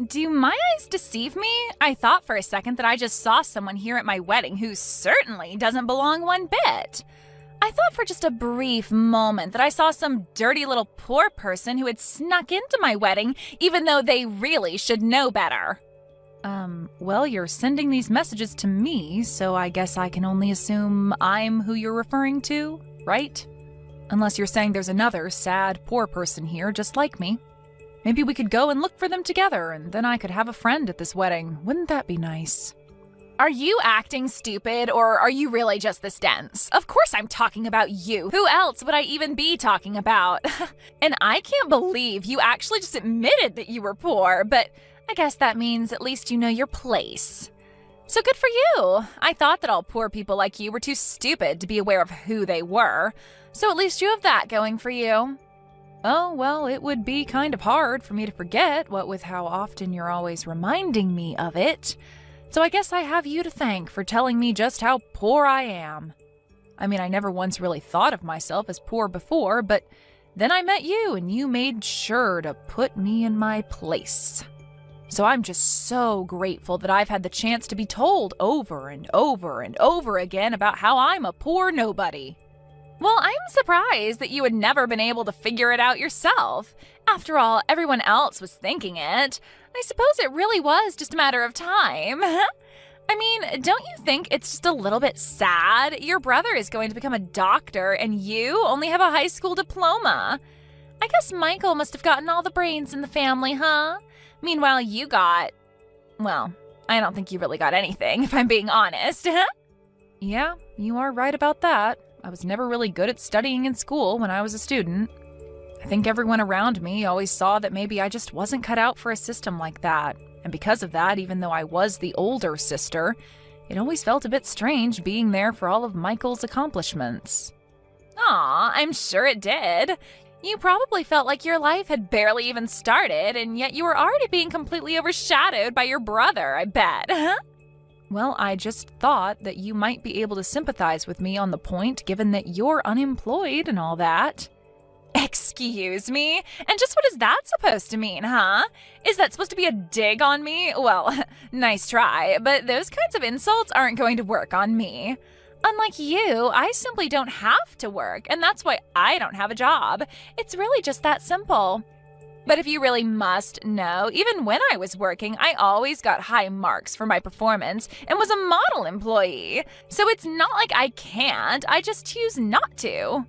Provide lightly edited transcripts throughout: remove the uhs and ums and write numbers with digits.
Do my eyes deceive me? I thought for a second that I just saw someone here at my wedding who certainly doesn't belong one bit. I thought for just a brief moment that I saw some dirty little poor person who had snuck into my wedding, even though they really should know better. Well, you're sending these messages to me, so I guess I can only assume I'm who you're referring to, right? Unless you're saying there's another sad, poor person here just like me. Maybe we could go and look for them together, and then I could have a friend at this wedding. Wouldn't that be nice? Are you acting stupid, or are you really just this dense? Of course I'm talking about you. Who else would I even be talking about? And I can't believe you actually just admitted that you were poor, but I guess that means at least you know your place. So good for you. I thought that all poor people like you were too stupid to be aware of who they were, so at least you have that going for you. Oh, well, it would be kind of hard for me to forget, what with how often you're always reminding me of it. So I guess I have you to thank for telling me just how poor I am. I mean, I never once really thought of myself as poor before, but then I met you and you made sure to put me in my place. So I'm just so grateful that I've had the chance to be told over and over and over again about how I'm a poor nobody. Well, I'm surprised that you had never been able to figure it out yourself. After all, everyone else was thinking it. I suppose it really was just a matter of time. I mean, don't you think it's just a little bit sad? Your brother is going to become a doctor and you only have a high school diploma. I guess Michael must have gotten all the brains in the family, huh? Meanwhile, you got... well, I don't think you really got anything, if I'm being honest. Yeah, you are right about that. I was never really good at studying in school when I was a student. I think everyone around me always saw that maybe I just wasn't cut out for a system like that. And because of that, even though I was the older sister, it always felt a bit strange being there for all of Michael's accomplishments. Aw, I'm sure it did. You probably felt like your life had barely even started, and yet you were already being completely overshadowed by your brother, I bet. Well, I just thought that you might be able to sympathize with me on the point, given that you're unemployed and all that. Excuse me? And just what is that supposed to mean, huh? Is that supposed to be a dig on me? Well, nice try, but those kinds of insults aren't going to work on me. Unlike you, I simply don't have to work, and that's why I don't have a job. It's really just that simple. But if you really must know, even when I was working, I always got high marks for my performance and was a model employee. So it's not like I can't, I just choose not to.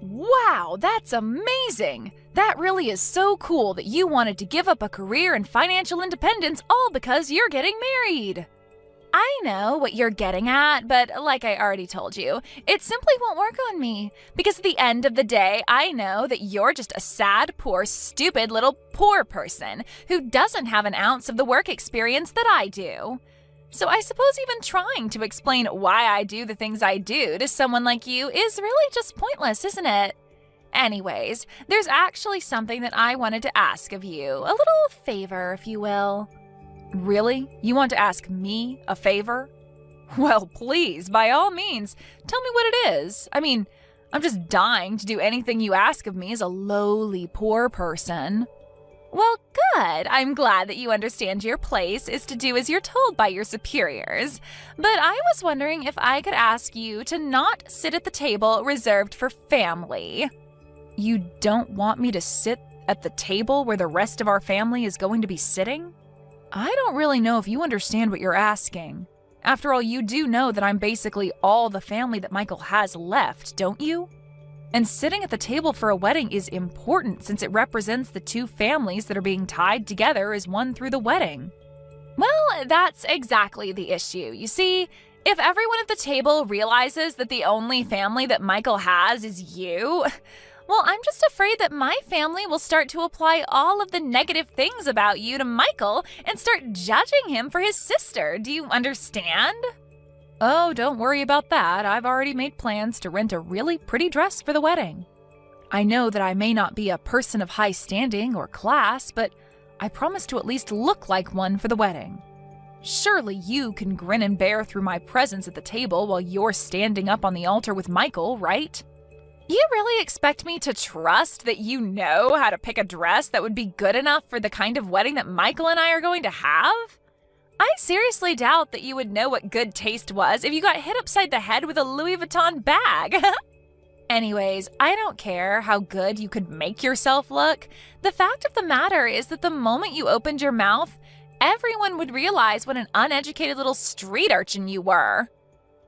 Wow, that's amazing! That really is so cool that you wanted to give up a career and financial independence all because you're getting married. I know what you're getting at, but like I already told you, it simply won't work on me. Because at the end of the day, I know that you're just a sad, poor, stupid little poor person who doesn't have an ounce of the work experience that I do. So I suppose even trying to explain why I do the things I do to someone like you is really just pointless, isn't it? Anyways, there's actually something that I wanted to ask of you, a little favor, if you will. Really? You want to ask me a favor? Well, please, by all means, tell me what it is. I mean, I'm just dying to do anything you ask of me as a lowly poor person. Well, good. I'm glad that you understand your place is to do as you're told by your superiors. But I was wondering if I could ask you to not sit at the table reserved for family. You don't want me to sit at the table where the rest of our family is going to be sitting? I don't really know if you understand what you're asking. After all, you do know that I'm basically all the family that Michael has left, don't you? And sitting at the table for a wedding is important since it represents the two families that are being tied together as one through the wedding. Well, that's exactly the issue. You see, if everyone at the table realizes that the only family that Michael has is you, well, I'm just afraid that my family will start to apply all of the negative things about you to Michael and start judging him for his sister. Do you understand? Oh, don't worry about that. I've already made plans to rent a really pretty dress for the wedding. I know that I may not be a person of high standing or class, but I promise to at least look like one for the wedding. Surely you can grin and bear through my presence at the table while you're standing up on the altar with Michael, right? You really expect me to trust that you know how to pick a dress that would be good enough for the kind of wedding that Michael and I are going to have? I seriously doubt that you would know what good taste was if you got hit upside the head with a Louis Vuitton bag. Anyways, I don't care how good you could make yourself look. The fact of the matter is that the moment you opened your mouth, everyone would realize what an uneducated little street urchin you were.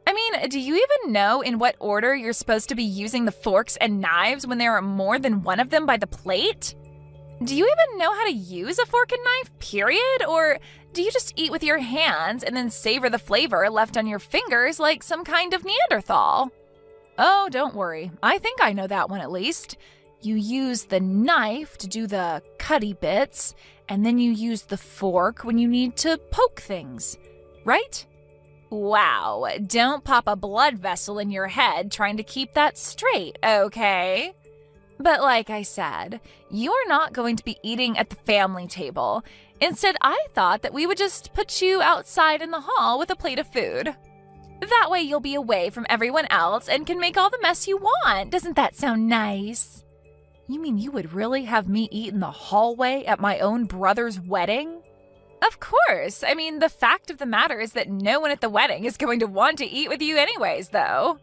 I mean, do you even know in what order you're supposed to be using the forks and knives when there are more than one of them by the plate? Do you even know how to use a fork and knife, period? Or do you just eat with your hands and then savor the flavor left on your fingers like some kind of Neanderthal? Oh, don't worry. I think I know that one at least. You use the knife to do the cutty bits, and then you use the fork when you need to poke things, right? Wow, don't pop a blood vessel in your head trying to keep that straight, okay? But like I said, you are not going to be eating at the family table. Instead, I thought that we would just put you outside in the hall with a plate of food. That way you'll be away from everyone else and can make all the mess you want. Doesn't that sound nice? You mean you would really have me eat in the hallway at my own brother's wedding? Of course. I mean, the fact of the matter is that no one at the wedding is going to want to eat with you anyways, though.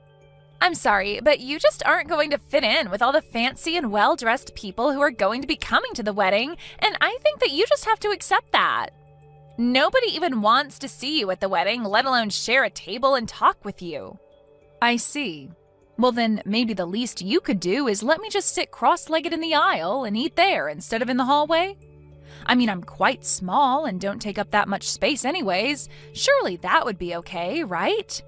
I'm sorry, but you just aren't going to fit in with all the fancy and well-dressed people who are going to be coming to the wedding, and I think that you just have to accept that. Nobody even wants to see you at the wedding, let alone share a table and talk with you. I see. Well, then maybe the least you could do is let me just sit cross-legged in the aisle and eat there instead of in the hallway. I mean, I'm quite small and don't take up that much space anyways. Surely that would be okay, right?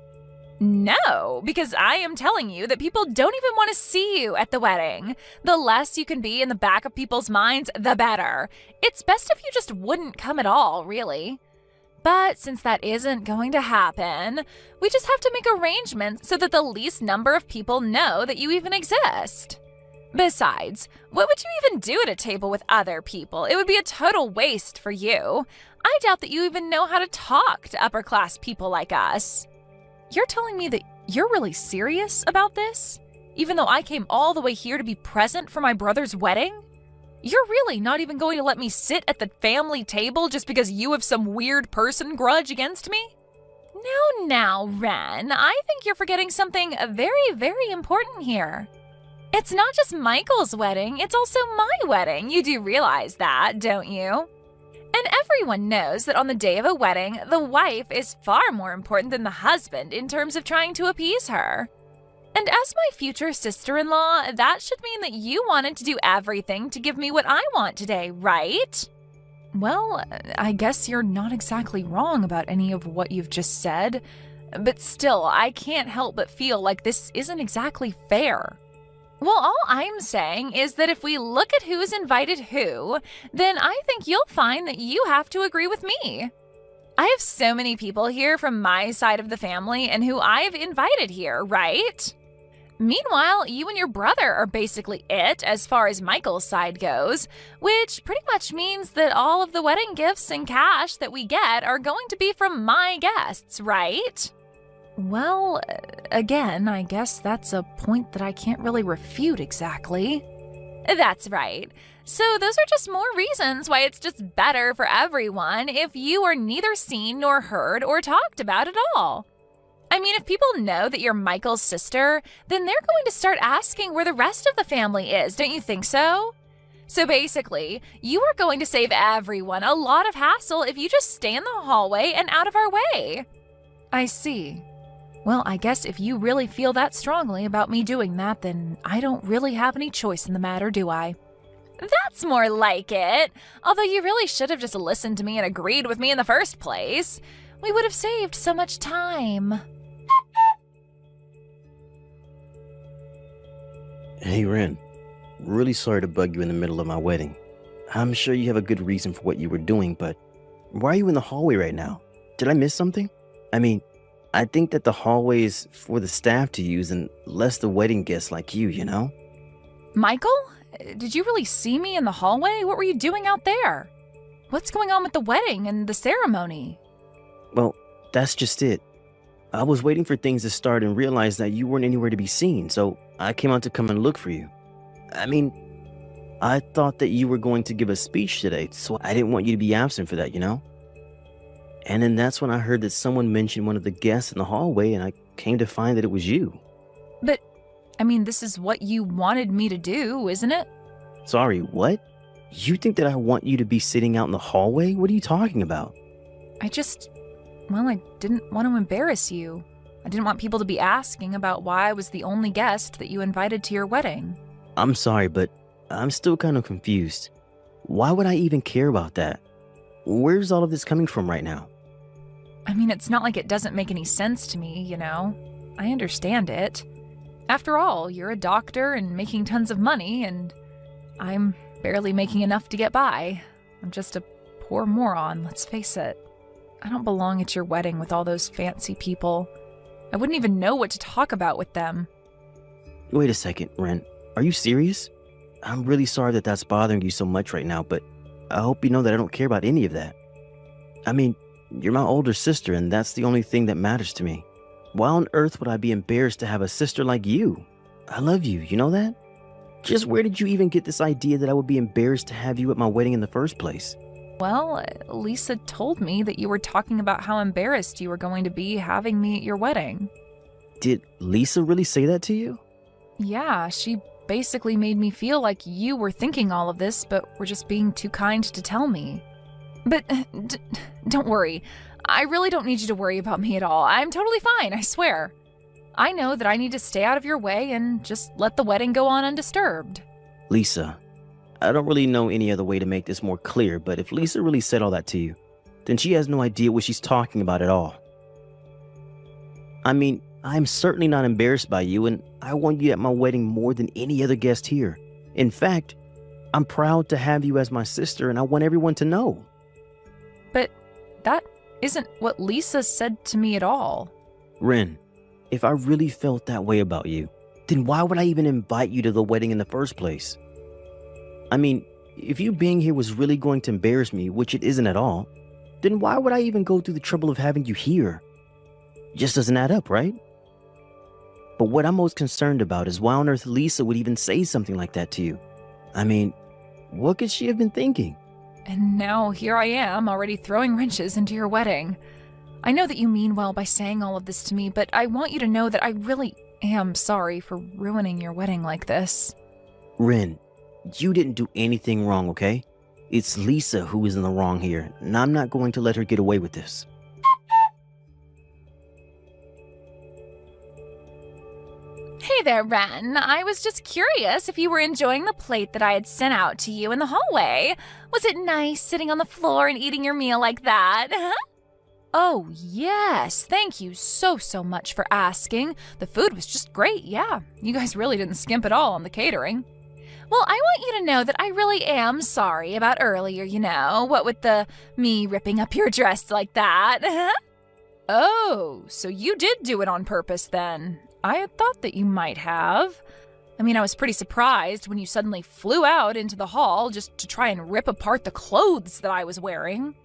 No, because I am telling you that people don't even want to see you at the wedding. The less you can be in the back of people's minds, the better. It's best if you just wouldn't come at all, really. But since that isn't going to happen, we just have to make arrangements so that the least number of people know that you even exist. Besides, what would you even do at a table with other people? It would be a total waste for you. I doubt that you even know how to talk to upper-class people like us. You're telling me that you're really serious about this? Even though I came all the way here to be present for my brother's wedding? You're really not even going to let me sit at the family table just because you have some weird person grudge against me? Now, Ren, I think you're forgetting something very, very important here. It's not just Michael's wedding, it's also my wedding. You do realize that, don't you? And everyone knows that on the day of a wedding, the wife is far more important than the husband in terms of trying to appease her. And as my future sister-in-law, that should mean that you wanted to do everything to give me what I want today, right? Well, I guess you're not exactly wrong about any of what you've just said, but still, I can't help but feel like this isn't exactly fair. Well, all I'm saying is that if we look at who's invited who, then I think you'll find that you have to agree with me. I have so many people here from my side of the family and who I've invited here, right? Meanwhile, you and your brother are basically it as far as Michael's side goes, which pretty much means that all of the wedding gifts and cash that we get are going to be from my guests, right? Well, again, I guess that's a point that I can't really refute exactly. That's right. So those are just more reasons why it's just better for everyone if you are neither seen nor heard or talked about at all. I mean, if people know that you're Michael's sister, then they're going to start asking where the rest of the family is, don't you think so? So basically, you are going to save everyone a lot of hassle if you just stay in the hallway and out of our way. I see. Well, I guess if you really feel that strongly about me doing that, then I don't really have any choice in the matter, do I? That's more like it. Although you really should have just listened to me and agreed with me in the first place. We would have saved so much time. Hey, Ren. Really sorry to bug you in the middle of my wedding. I'm sure you have a good reason for what you were doing, but why are you in the hallway right now? Did I miss something? I mean, I think that the hallway is for the staff to use and less the wedding guests like you know? Michael? Did you really see me in the hallway? What were you doing out there? What's going on with the wedding and the ceremony? Well, that's just it. I was waiting for things to start and realized that you weren't anywhere to be seen, so I came out to come and look for you. I mean, I thought that you were going to give a speech today, so I didn't want you to be absent for that, you know? And then that's when I heard that someone mentioned one of the guests in the hallway, and I came to find that it was you. But, I mean, this is what you wanted me to do, isn't it? Sorry, what? You think that I want you to be sitting out in the hallway? What are you talking about? I didn't want to embarrass you. I didn't want people to be asking about why I was the only guest that you invited to your wedding. I'm sorry, but I'm still kind of confused. Why would I even care about that? Where's all of this coming from right now? I mean, it's not like it doesn't make any sense to me, you know? I understand it. After all, you're a doctor and making tons of money, and I'm barely making enough to get by. I'm just a poor moron, let's face it. I don't belong at your wedding with all those fancy people. I wouldn't even know what to talk about with them. Wait a second, Ren. Are you serious? I'm really sorry that that's bothering you so much right now, but I hope you know that I don't care about any of that. I mean, you're my older sister, and that's the only thing that matters to me. Why on earth would I be embarrassed to have a sister like you? I love you, you know that? Just where did you even get this idea that I would be embarrassed to have you at my wedding in the first place? Well, Lisa told me that you were talking about how embarrassed you were going to be having me at your wedding. Did Lisa really say that to you? Yeah, she basically made me feel like you were thinking all of this, but were just being too kind to tell me. But don't worry. I really don't need you to worry about me at all. I'm totally fine, I swear. I know that I need to stay out of your way and just let the wedding go on undisturbed. Lisa, I don't really know any other way to make this more clear, but if Lisa really said all that to you, then she has no idea what she's talking about at all. I mean, I'm certainly not embarrassed by you, and I want you at my wedding more than any other guest here. In fact, I'm proud to have you as my sister, and I want everyone to know. But that isn't what Lisa said to me at all. Ren, if I really felt that way about you, then why would I even invite you to the wedding in the first place? I mean, if you being here was really going to embarrass me, which it isn't at all, then why would I even go through the trouble of having you here? Just doesn't add up, right? But what I'm most concerned about is why on earth Lisa would even say something like that to you. I mean, what could she have been thinking? And now here I am, already throwing wrenches into your wedding. I know that you mean well by saying all of this to me, but I want you to know that I really am sorry for ruining your wedding like this. Ren, you didn't do anything wrong, okay? It's Lisa who is in the wrong here, and I'm not going to let her get away with this. Hey there, Ren. I was just curious if you were enjoying the plate that I had sent out to you in the hallway. Was it nice sitting on the floor and eating your meal like that? Oh, yes. Thank you so much for asking. The food was just great, yeah. You guys really didn't skimp at all on the catering. Well, I want you to know that I really am sorry about earlier, you know, what with me ripping up your dress like that. Oh, so you did do it on purpose then. I had thought that you might have. I mean, I was pretty surprised when you suddenly flew out into the hall just to try and rip apart the clothes that I was wearing.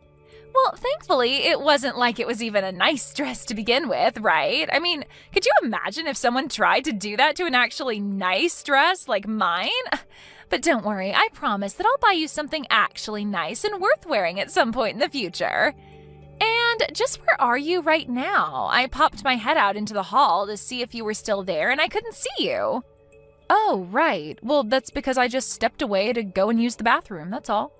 Well, thankfully, it wasn't like it was even a nice dress to begin with, right? I mean, could you imagine if someone tried to do that to an actually nice dress like mine? But don't worry, I promise that I'll buy you something actually nice and worth wearing at some point in the future. And just where are you right now? I popped my head out into the hall to see if you were still there, and I couldn't see you. Oh, right. Well, that's because I just stepped away to go and use the bathroom, that's all.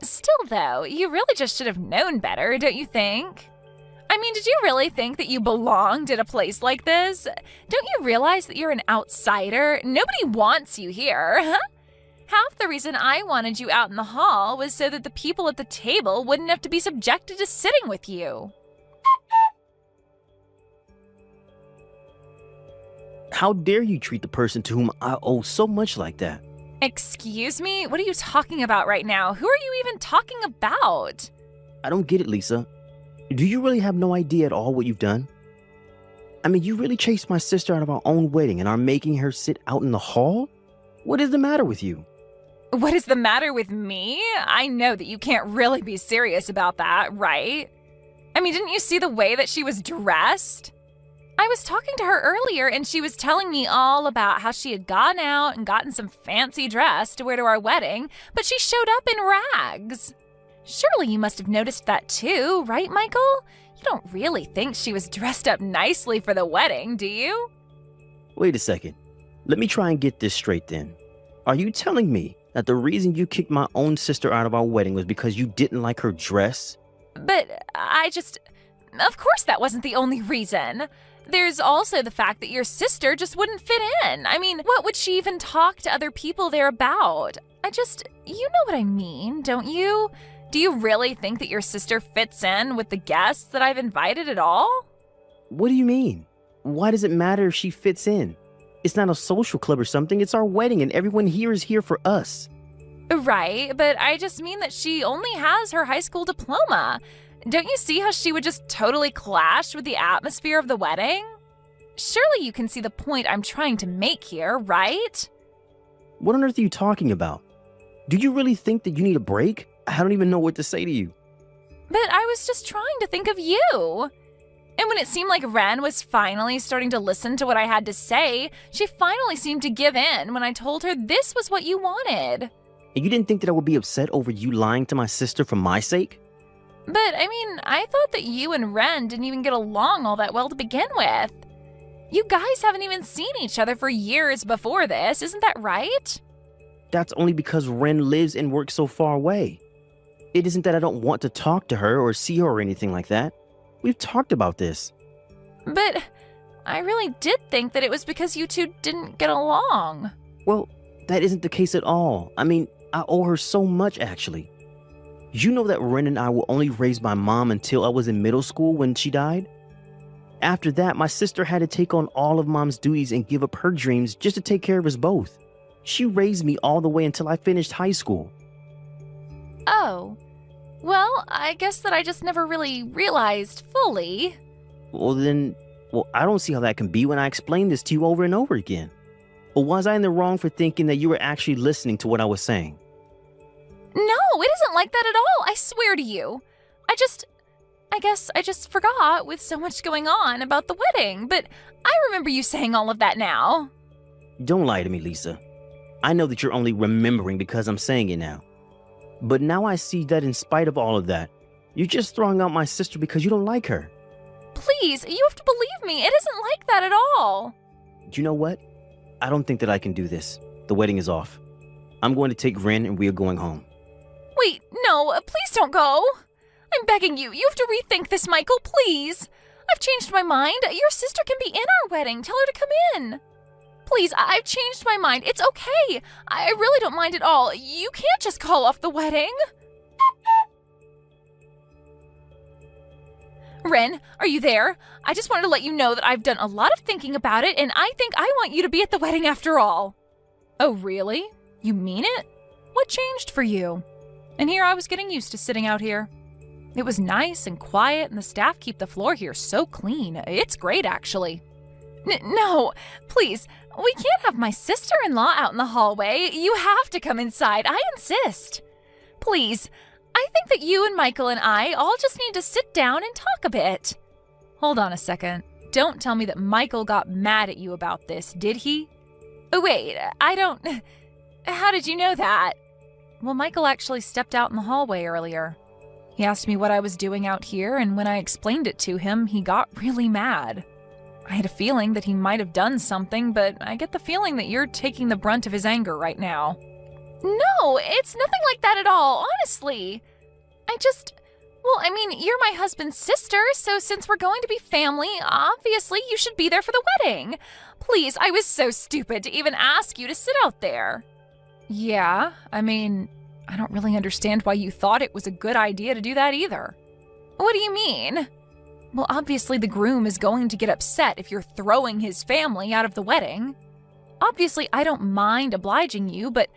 Still, though, you really just should have known better, don't you think? I mean, did you really think that you belonged at a place like this? Don't you realize that you're an outsider? Nobody wants you here, huh? Half the reason I wanted you out in the hall was so that the people at the table wouldn't have to be subjected to sitting with you. How dare you treat the person to whom I owe so much like that? Excuse me? What are you talking about right now? Who are you even talking about? I don't get it, Lisa. Do you really have no idea at all what you've done? I mean, you really chased my sister out of our own wedding and are making her sit out in the hall? What is the matter with you? What is the matter with me? I know that you can't really be serious about that, right? I mean, didn't you see the way that she was dressed? I was talking to her earlier and she was telling me all about how she had gone out and gotten some fancy dress to wear to our wedding, but she showed up in rags. Surely you must have noticed that too, right, Michael? You don't really think she was dressed up nicely for the wedding, do you? Wait a second. Let me try and get this straight then. Are you telling me that the reason you kicked my own sister out of our wedding was because you didn't like her dress? But of course that wasn't the only reason. There's also the fact that your sister just wouldn't fit in. I mean, what would she even talk to other people there about? You know what I mean, don't you? Do you really think that your sister fits in with the guests that I've invited at all? What do you mean? Why does it matter if she fits in? It's not a social club or something. It's our wedding and everyone here is here for us. Right, but I just mean that she only has her high school diploma. Don't you see how she would just totally clash with the atmosphere of the wedding? Surely you can see the point I'm trying to make here, right? What on earth are you talking about? Do you really think that you need a break? I don't even know what to say to you. But I was just trying to think of you. And when it seemed like Ren was finally starting to listen to what I had to say, she finally seemed to give in when I told her this was what you wanted. And you didn't think that I would be upset over you lying to my sister for my sake? But, I thought that you and Ren didn't even get along all that well to begin with. You guys haven't even seen each other for years before this, isn't that right? That's only because Ren lives and works so far away. It isn't that I don't want to talk to her or see her or anything like that. We've talked about this. But I really did think that it was because you two didn't get along. Well, that isn't the case at all. I owe her so much, actually. You know that Ren and I were only raised by Mom until I was in middle school when she died? After that, my sister had to take on all of Mom's duties and give up her dreams just to take care of us both. She raised me all the way until I finished high school. Oh. Well, I guess that I just never really realized fully. Well, I don't see how that can be when I explained this to you over and over again. Or was I in the wrong for thinking that you were actually listening to what I was saying? No, it isn't like that at all, I swear to you. I guess I just forgot with so much going on about the wedding, but I remember you saying all of that now. Don't lie to me, Lisa. I know that you're only remembering because I'm saying it now. But now I see that in spite of all of that, you're just throwing out my sister because you don't like her. Please, you have to believe me. It isn't like that at all. Do you know what? I don't think that I can do this. The wedding is off. I'm going to take Ren and we are going home. Wait, no, please don't go. I'm begging you. You have to rethink this, Michael, please. I've changed my mind. Your sister can be in our wedding. Tell her to come in. Please, I've changed my mind. It's okay. I really don't mind at all. You can't just call off the wedding. Ren, are you there? I just wanted to let you know that I've done a lot of thinking about it, and I think I want you to be at the wedding after all. Oh, really? You mean it? What changed for you? And here I was getting used to sitting out here. It was nice and quiet, and the staff keep the floor here so clean. It's great, actually. No, please, we can't have my sister-in-law out in the hallway. You have to come inside. I insist. Please, I think that you and Michael and I all just need to sit down and talk a bit. Hold on a second. Don't tell me that Michael got mad at you about this, did he? Oh, wait, How did you know that? Well, Michael actually stepped out in the hallway earlier. He asked me what I was doing out here, and when I explained it to him, he got really mad. I had a feeling that he might have done something, but I get the feeling that you're taking the brunt of his anger right now. No, it's nothing like that at all, honestly. You're my husband's sister, so since we're going to be family, obviously you should be there for the wedding. Please, I was so stupid to even ask you to sit out there. Yeah, I don't really understand why you thought it was a good idea to do that either. What do you mean? Well, obviously the groom is going to get upset if you're throwing his family out of the wedding. Obviously, I don't mind obliging you, but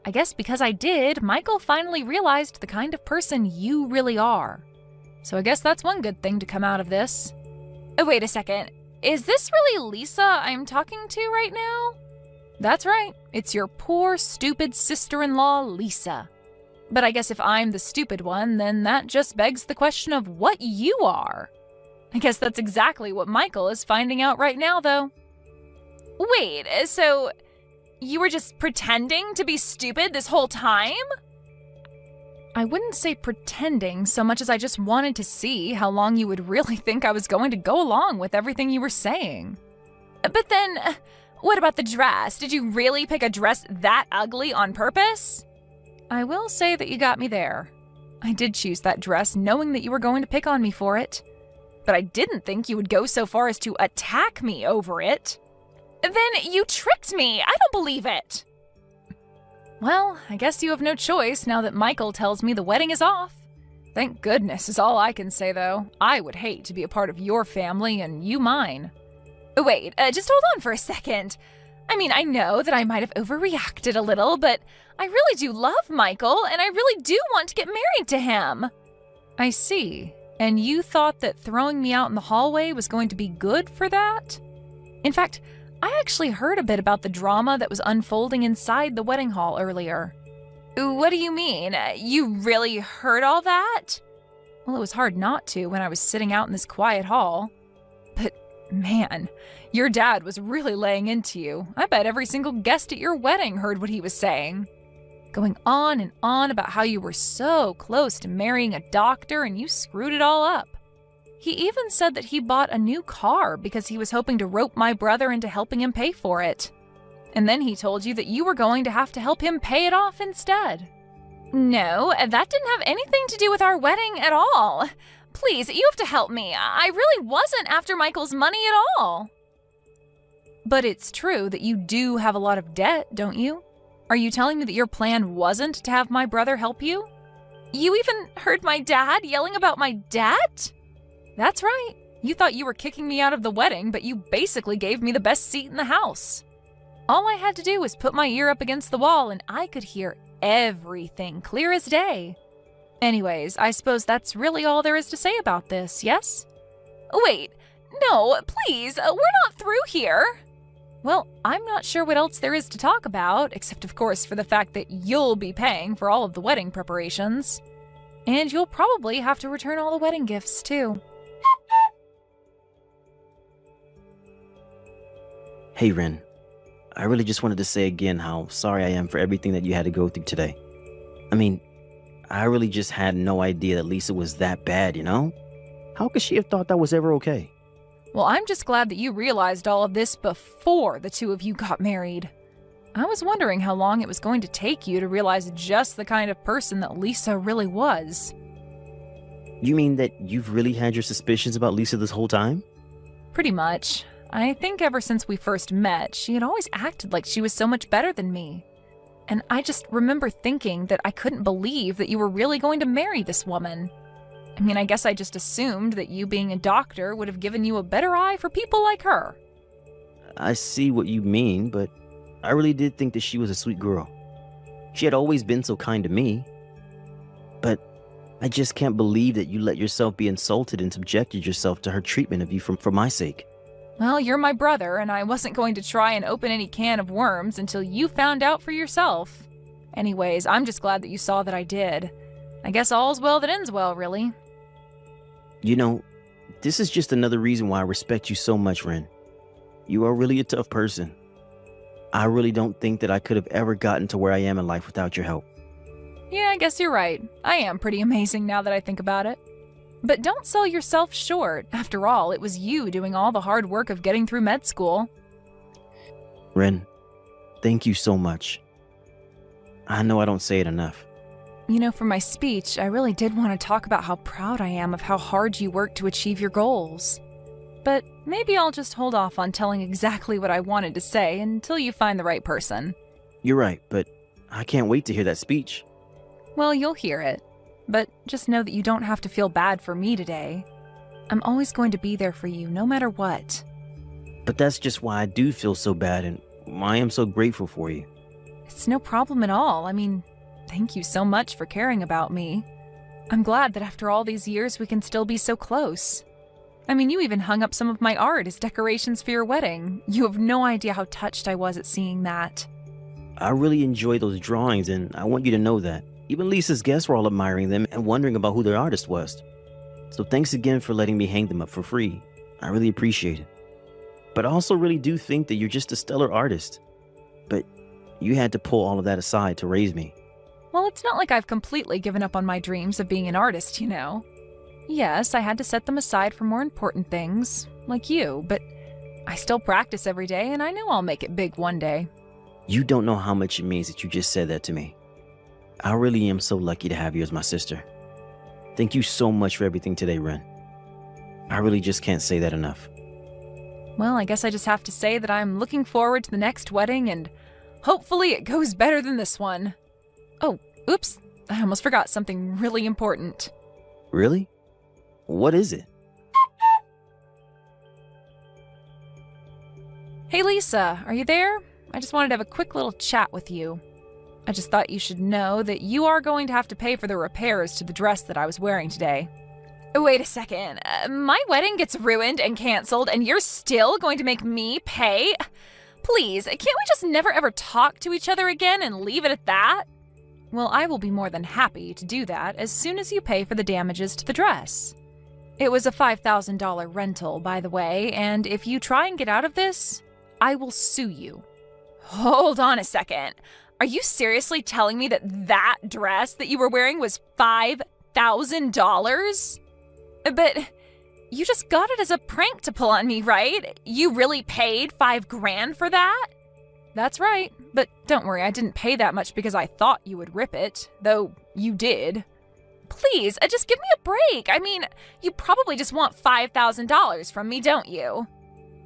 I guess because I did, Michael finally realized the kind of person you really are. So I guess that's one good thing to come out of this. Oh, wait a second. Is this really Lisa I'm talking to right now? That's right. It's your poor, stupid sister-in-law, Lisa. But I guess if I'm the stupid one, then that just begs the question of what you are. I guess that's exactly what Michael is finding out right now, though. Wait, so you were just pretending to be stupid this whole time? I wouldn't say pretending so much as I just wanted to see how long you would really think I was going to go along with everything you were saying. But then, what about the dress? Did you really pick a dress that ugly on purpose? I will say that you got me there. I did choose that dress knowing that you were going to pick on me for it. But I didn't think you would go so far as to attack me over it. Then you tricked me! I don't believe it! Well, I guess you have no choice now that Michael tells me the wedding is off. Thank goodness is all I can say, though. I would hate to be a part of your family and you mine. Wait, just hold on for a second. I mean, I know that I might have overreacted a little, but I really do love Michael, and I really do want to get married to him. I see. And you thought that throwing me out in the hallway was going to be good for that? In fact, I actually heard a bit about the drama that was unfolding inside the wedding hall earlier. What do you mean? You really heard all that? Well, it was hard not to when I was sitting out in this quiet hall. But man, your dad was really laying into you. I bet every single guest at your wedding heard what he was saying. Going on and on about how you were so close to marrying a doctor and you screwed it all up. He even said that he bought a new car because he was hoping to rope my brother into helping him pay for it. And then he told you that you were going to have to help him pay it off instead. No, that didn't have anything to do with our wedding at all. Please, you have to help me. I really wasn't after Michael's money at all. But it's true that you do have a lot of debt, don't you? Are you telling me that your plan wasn't to have my brother help you? You even heard my dad yelling about my debt? That's right. You thought you were kicking me out of the wedding, but you basically gave me the best seat in the house. All I had to do was put my ear up against the wall and I could hear everything clear as day. Anyways, I suppose that's really all there is to say about this, yes? Wait, no, please, we're not through here. Well, I'm not sure what else there is to talk about, except of course for the fact that you'll be paying for all of the wedding preparations. And you'll probably have to return all the wedding gifts, too. Hey, Ren. I really just wanted to say again how sorry I am for everything that you had to go through today. I mean, I really just had no idea that Lisa was that bad, you know? How could she have thought that was ever okay? Well, I'm just glad that you realized all of this before the two of you got married. I was wondering how long it was going to take you to realize just the kind of person that Lisa really was. You mean that you've really had your suspicions about Lisa this whole time? Pretty much. I think ever since we first met, she had always acted like she was so much better than me. And I just remember thinking that I couldn't believe that you were really going to marry this woman. I mean, I guess I just assumed that you being a doctor would have given you a better eye for people like her. I see what you mean, but I really did think that she was a sweet girl. She had always been so kind to me. But I just can't believe that you let yourself be insulted and subjected yourself to her treatment of you for my sake. Well, you're my brother, and I wasn't going to try and open any can of worms until you found out for yourself. Anyways, I'm just glad that you saw that I did. I guess all's well that ends well, really. You know, this is just another reason why I respect you so much, Ren. You are really a tough person. I really don't think that I could have ever gotten to where I am in life without your help. Yeah, I guess you're right. I am pretty amazing now that I think about it. But don't sell yourself short. After all, it was you doing all the hard work of getting through med school. Ren, thank you so much. I know I don't say it enough. You know, for my speech, I really did want to talk about how proud I am of how hard you worked to achieve your goals. But maybe I'll just hold off on telling exactly what I wanted to say until you find the right person. You're right, but I can't wait to hear that speech. Well, you'll hear it. But just know that you don't have to feel bad for me today. I'm always going to be there for you, no matter what. But that's just why I do feel so bad and why I am so grateful for you. It's no problem at all. I mean, thank you so much for caring about me. I'm glad that after all these years we can still be so close. I mean, you even hung up some of my art as decorations for your wedding. You have no idea how touched I was at seeing that. I really enjoy those drawings, and I want you to know that. Even Lisa's guests were all admiring them and wondering about who their artist was. So thanks again for letting me hang them up for free. I really appreciate it. But I also really do think that you're just a stellar artist. But you had to pull all of that aside to raise me. Well, it's not like I've completely given up on my dreams of being an artist, you know. Yes, I had to set them aside for more important things, like you, but I still practice every day and I know I'll make it big one day. You don't know how much it means that you just said that to me. I really am so lucky to have you as my sister. Thank you so much for everything today, Ren. I really just can't say that enough. Well, I guess I just have to say that I'm looking forward to the next wedding and hopefully it goes better than this one. Oh, oops, I almost forgot something really important. Really? What is it? Hey Lisa, are you there? I just wanted to have a quick little chat with you. I just thought you should know that you are going to have to pay for the repairs to the dress that I was wearing today. Wait a second. My wedding gets ruined and canceled and you're still going to make me pay? Please, can't we just never ever talk to each other again and leave it at that? Well, I will be more than happy to do that as soon as you pay for the damages to the dress. It was a $5,000 rental, by the way, and if you try and get out of this, I will sue you. Hold on a second. Are you seriously telling me that dress that you were wearing was $5,000? But you just got it as a prank to pull on me, right? You really paid $5,000 for that? That's right, but don't worry, I didn't pay that much because I thought you would rip it, though you did. Please, just give me a break. I mean, you probably just want $5,000 from me, don't you?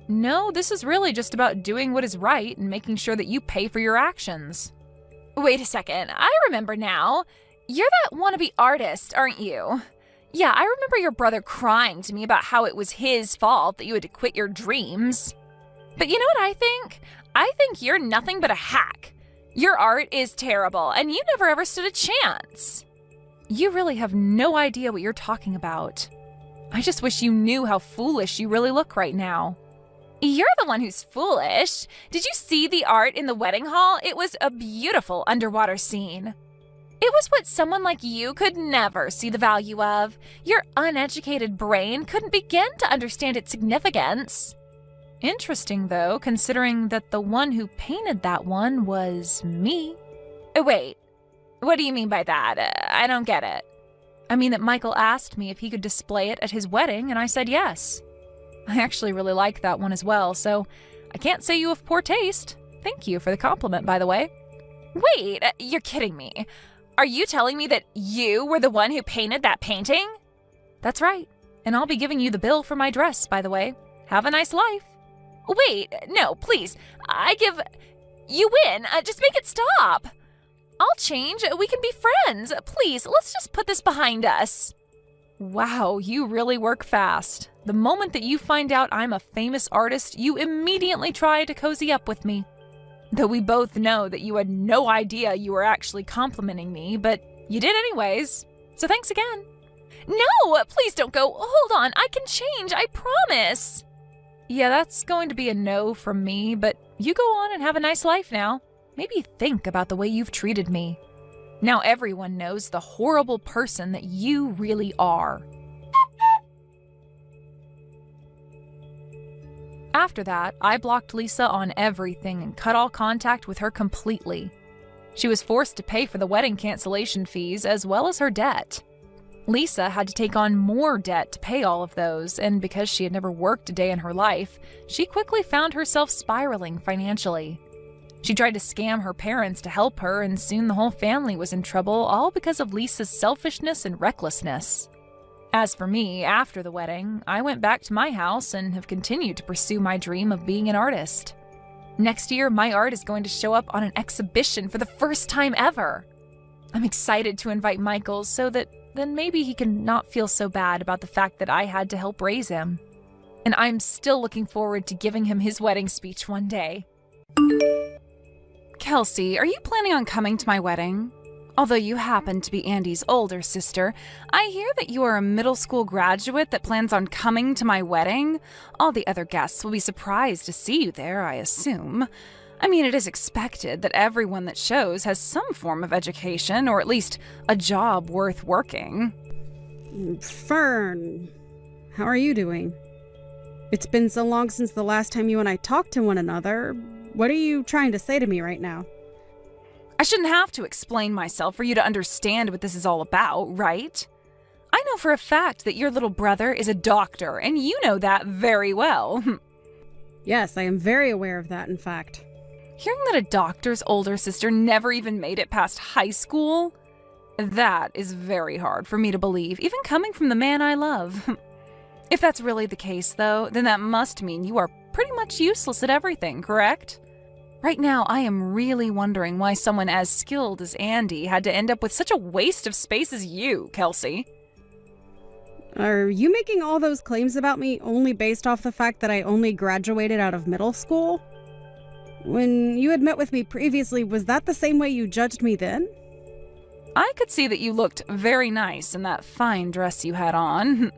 No, this is really just about doing what is right and making sure that you pay for your actions. Wait a second, I remember now. You're that wannabe artist, aren't you? Yeah, I remember your brother crying to me about how it was his fault that you had to quit your dreams. But you know what I think? I think you're nothing but a hack. Your art is terrible, and you never ever stood a chance. You really have no idea what you're talking about. I just wish you knew how foolish you really look right now. You're the one who's foolish. Did you see the art in the wedding hall? It was a beautiful underwater scene. It was what someone like you could never see the value of. Your uneducated brain couldn't begin to understand its significance. Interesting, though, considering that the one who painted that one was me. Wait, what do you mean by that? I don't get it. I mean that Michael asked me if he could display it at his wedding, and I said yes. I actually really like that one as well, so I can't say you have poor taste. Thank you for the compliment, by the way. Wait, you're kidding me. Are you telling me that you were the one who painted that painting? That's right, and I'll be giving you the bill for my dress, by the way. Have a nice life. Wait, no, please. You win. Just make it stop. I'll change. We can be friends. Please, let's just put this behind us. Wow, you really work fast. The moment that you find out I'm a famous artist, you immediately try to cozy up with me. Though we both know that you had no idea you were actually complimenting me, but you did anyways. So thanks again. No, please don't go. Hold on, I can change, I promise. Yeah, that's going to be a no from me, but you go on and have a nice life now. Maybe think about the way you've treated me. Now everyone knows the horrible person that you really are. After that, I blocked Lisa on everything and cut all contact with her completely. She was forced to pay for the wedding cancellation fees as well as her debt. Lisa had to take on more debt to pay all of those, and because she had never worked a day in her life, she quickly found herself spiraling financially. She tried to scam her parents to help her, and soon the whole family was in trouble, all because of Lisa's selfishness and recklessness. As for me, after the wedding, I went back to my house and have continued to pursue my dream of being an artist. Next year, my art is going to show up on an exhibition for the first time ever. I'm excited to invite Michael so that then maybe he can not feel so bad about the fact that I had to help raise him. And I'm still looking forward to giving him his wedding speech one day. Kelsey, are you planning on coming to my wedding? Although you happen to be Andy's older sister, I hear that you are a middle school graduate that plans on coming to my wedding. All the other guests will be surprised to see you there, I assume. I mean, it is expected that everyone that shows has some form of education, or at least a job worth working. Fern, how are you doing? It's been so long since the last time you and I talked to one another. What are you trying to say to me right now? I shouldn't have to explain myself for you to understand what this is all about, right? I know for a fact that your little brother is a doctor, and you know that very well. Yes, I am very aware of that, in fact. Hearing that a doctor's older sister never even made it past high school? That is very hard for me to believe, even coming from the man I love. If that's really the case, though, then that must mean you are pretty much useless at everything, correct? Right now, I am really wondering why someone as skilled as Andy had to end up with such a waste of space as you, Kelsey. Are you making all those claims about me only based off the fact that I only graduated out of middle school? When you had met with me previously, was that the same way you judged me then? I could see that you looked very nice in that fine dress you had on.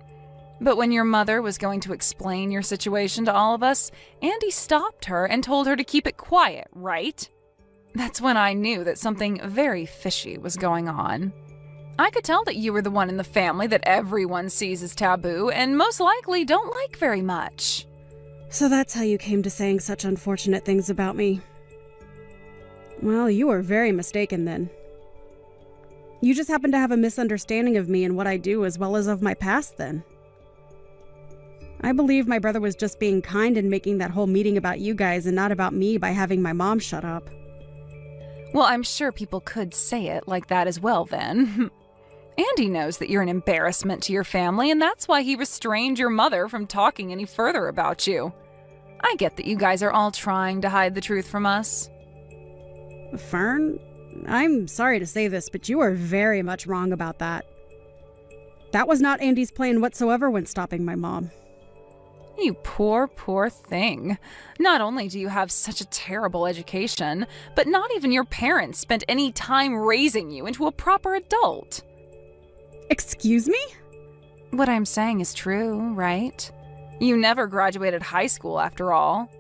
But when your mother was going to explain your situation to all of us, Andy stopped her and told her to keep it quiet, right? That's when I knew that something very fishy was going on. I could tell that you were the one in the family that everyone sees as taboo and most likely don't like very much. So that's how you came to saying such unfortunate things about me. Well, you were very mistaken then. You just happen to have a misunderstanding of me and what I do as well as of my past then. I believe my brother was just being kind and making that whole meeting about you guys and not about me by having my mom shut up. Well, I'm sure people could say it like that as well then. Andy knows that you're an embarrassment to your family, and that's why he restrained your mother from talking any further about you. I get that you guys are all trying to hide the truth from us. Fern, I'm sorry to say this, but you are very much wrong about that. That was not Andy's plan whatsoever when stopping my mom. You poor, poor thing. Not only do you have such a terrible education, but not even your parents spent any time raising you into a proper adult. Excuse me? What I'm saying is true, right? You never graduated high school after all.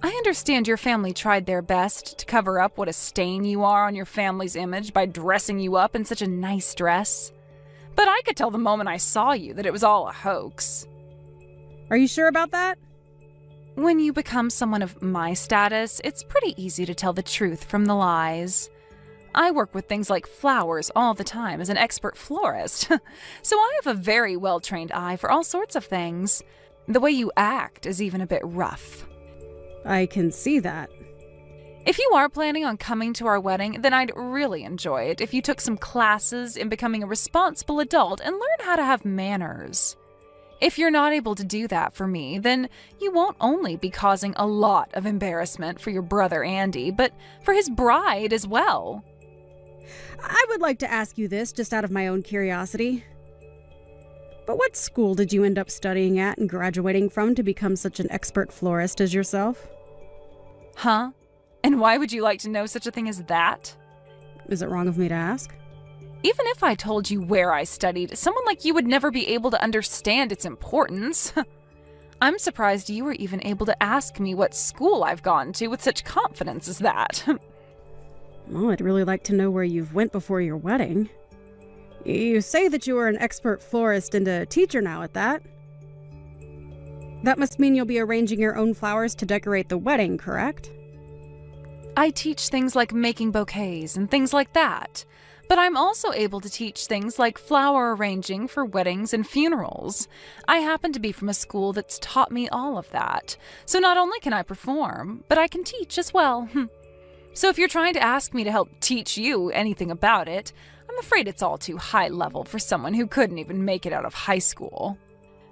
I understand your family tried their best to cover up what a stain you are on your family's image by dressing you up in such a nice dress. But I could tell the moment I saw you that it was all a hoax. Are you sure about that? When you become someone of my status, it's pretty easy to tell the truth from the lies. I work with things like flowers all the time as an expert florist, so I have a very well-trained eye for all sorts of things. The way you act is even a bit rough. I can see that. If you are planning on coming to our wedding, then I'd really enjoy it if you took some classes in becoming a responsible adult and learn how to have manners. If you're not able to do that for me, then you won't only be causing a lot of embarrassment for your brother Andy, but for his bride as well. I would like to ask you this just out of my own curiosity. But what school did you end up studying at and graduating from to become such an expert florist as yourself? Huh? And why would you like to know such a thing as that? Is it wrong of me to ask? Even if I told you where I studied, someone like you would never be able to understand its importance. I'm surprised you were even able to ask me what school I've gone to with such confidence as that. Well, I'd really like to know where you've went before your wedding. You say that you are an expert florist and a teacher now at that. That must mean you'll be arranging your own flowers to decorate the wedding, correct? I teach things like making bouquets and things like that. But I'm also able to teach things like flower arranging for weddings and funerals. I happen to be from a school that's taught me all of that. So not only can I perform, but I can teach as well. So if you're trying to ask me to help teach you anything about it, I'm afraid it's all too high level for someone who couldn't even make it out of high school.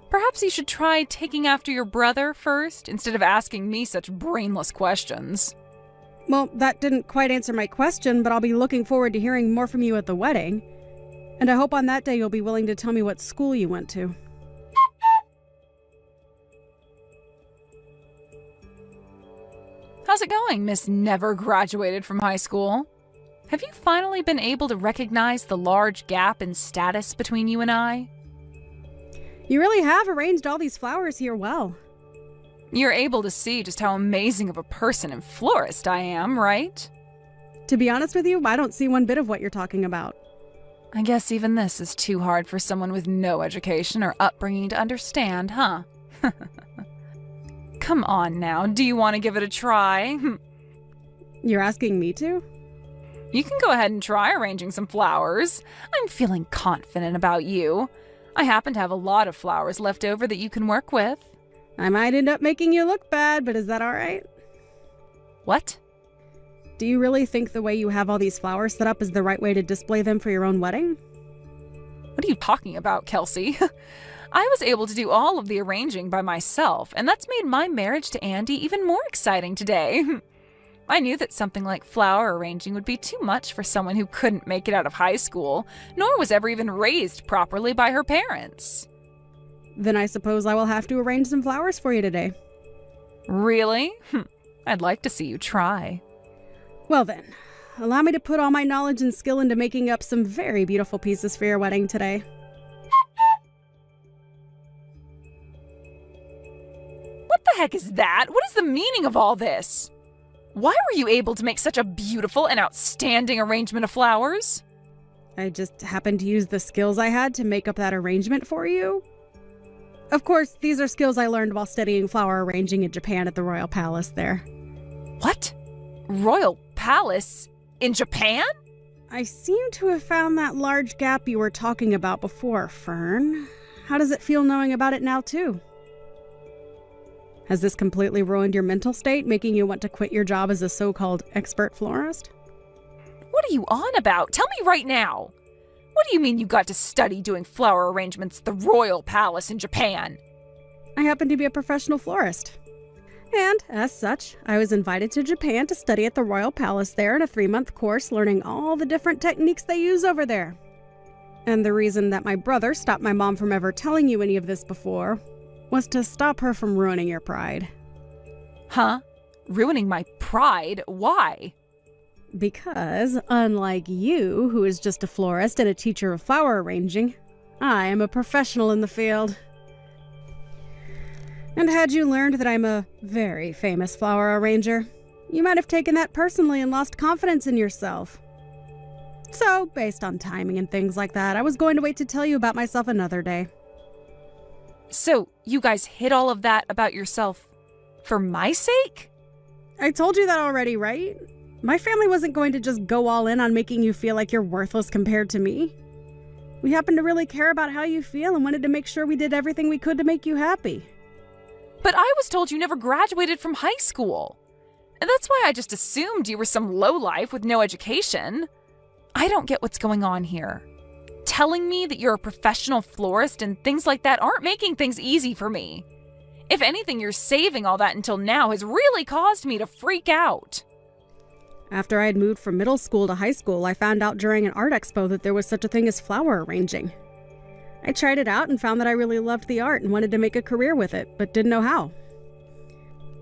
Perhaps you should try taking after your brother first, instead of asking me such brainless questions. Well, that didn't quite answer my question, but I'll be looking forward to hearing more from you at the wedding. And I hope on that day you'll be willing to tell me what school you went to. How's it going, Miss Never Graduated from High School? Have you finally been able to recognize the large gap in status between you and I? You really have arranged all these flowers here well. You're able to see just how amazing of a person and florist I am, right? To be honest with you, I don't see one bit of what you're talking about. I guess even this is too hard for someone with no education or upbringing to understand, huh? Come on now, do you want to give it a try? You're asking me to? You can go ahead and try arranging some flowers. I'm feeling confident about you. I happen to have a lot of flowers left over that you can work with. I might end up making you look bad, but is that all right? What? Do you really think the way you have all these flowers set up is the right way to display them for your own wedding? What are you talking about, Kelsey? I was able to do all of the arranging by myself, and that's made my marriage to Andy even more exciting today. I knew that something like flower arranging would be too much for someone who couldn't make it out of high school, nor was ever even raised properly by her parents. Then I suppose I will have to arrange some flowers for you today. Really? I'd like to see you try. Well then, allow me to put all my knowledge and skill into making up some very beautiful pieces for your wedding today. What the heck is that? What is the meaning of all this? Why were you able to make such a beautiful and outstanding arrangement of flowers? I just happened to use the skills I had to make up that arrangement for you. Of course, these are skills I learned while studying flower arranging in Japan at the Royal Palace there. What? Royal Palace? In Japan? I seem to have found that large gap you were talking about before, Fern. How does it feel knowing about it now, too? Has this completely ruined your mental state, making you want to quit your job as a so-called expert florist? What are you on about? Tell me right now. What do you mean you got to study doing flower arrangements at the Royal Palace in Japan? I happen to be a professional florist. And, as such, I was invited to Japan to study at the Royal Palace there in a 3-month course learning all the different techniques they use over there. And the reason that my brother stopped my mom from ever telling you any of this before was to stop her from ruining your pride. Huh? Ruining my pride? Why? Because, unlike you, who is just a florist and a teacher of flower arranging, I am a professional in the field. And had you learned that I'm a very famous flower arranger, you might have taken that personally and lost confidence in yourself. So, based on timing and things like that, I was going to wait to tell you about myself another day. So, you guys hid all of that about yourself for my sake? I told you that already, right? My family wasn't going to just go all in on making you feel like you're worthless compared to me. We happen to really care about how you feel and wanted to make sure we did everything we could to make you happy. But I was told you never graduated from high school. And that's why I just assumed you were some lowlife with no education. I don't get what's going on here. Telling me that you're a professional florist and things like that aren't making things easy for me. If anything, you're saving all that until now has really caused me to freak out. After I had moved from middle school to high school, I found out during an art expo that there was such a thing as flower arranging. I tried it out and found that I really loved the art and wanted to make a career with it, but didn't know how.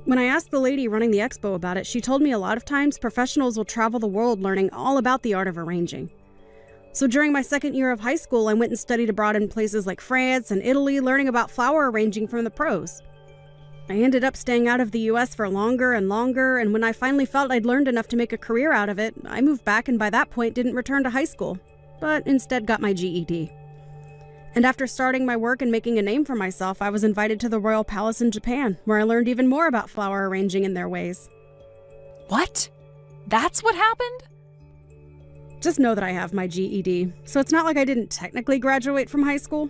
When I asked the lady running the expo about it, she told me a lot of times professionals will travel the world learning all about the art of arranging. So during my second year of high school, I went and studied abroad in places like France and Italy, learning about flower arranging from the pros. I ended up staying out of the US for longer and longer, and when I finally felt I'd learned enough to make a career out of it, I moved back and by that point didn't return to high school, but instead got my GED. And after starting my work and making a name for myself, I was invited to the Royal Palace in Japan, where I learned even more about flower arranging and their ways. What? That's what happened? Just know that I have my GED, so it's not like I didn't technically graduate from high school.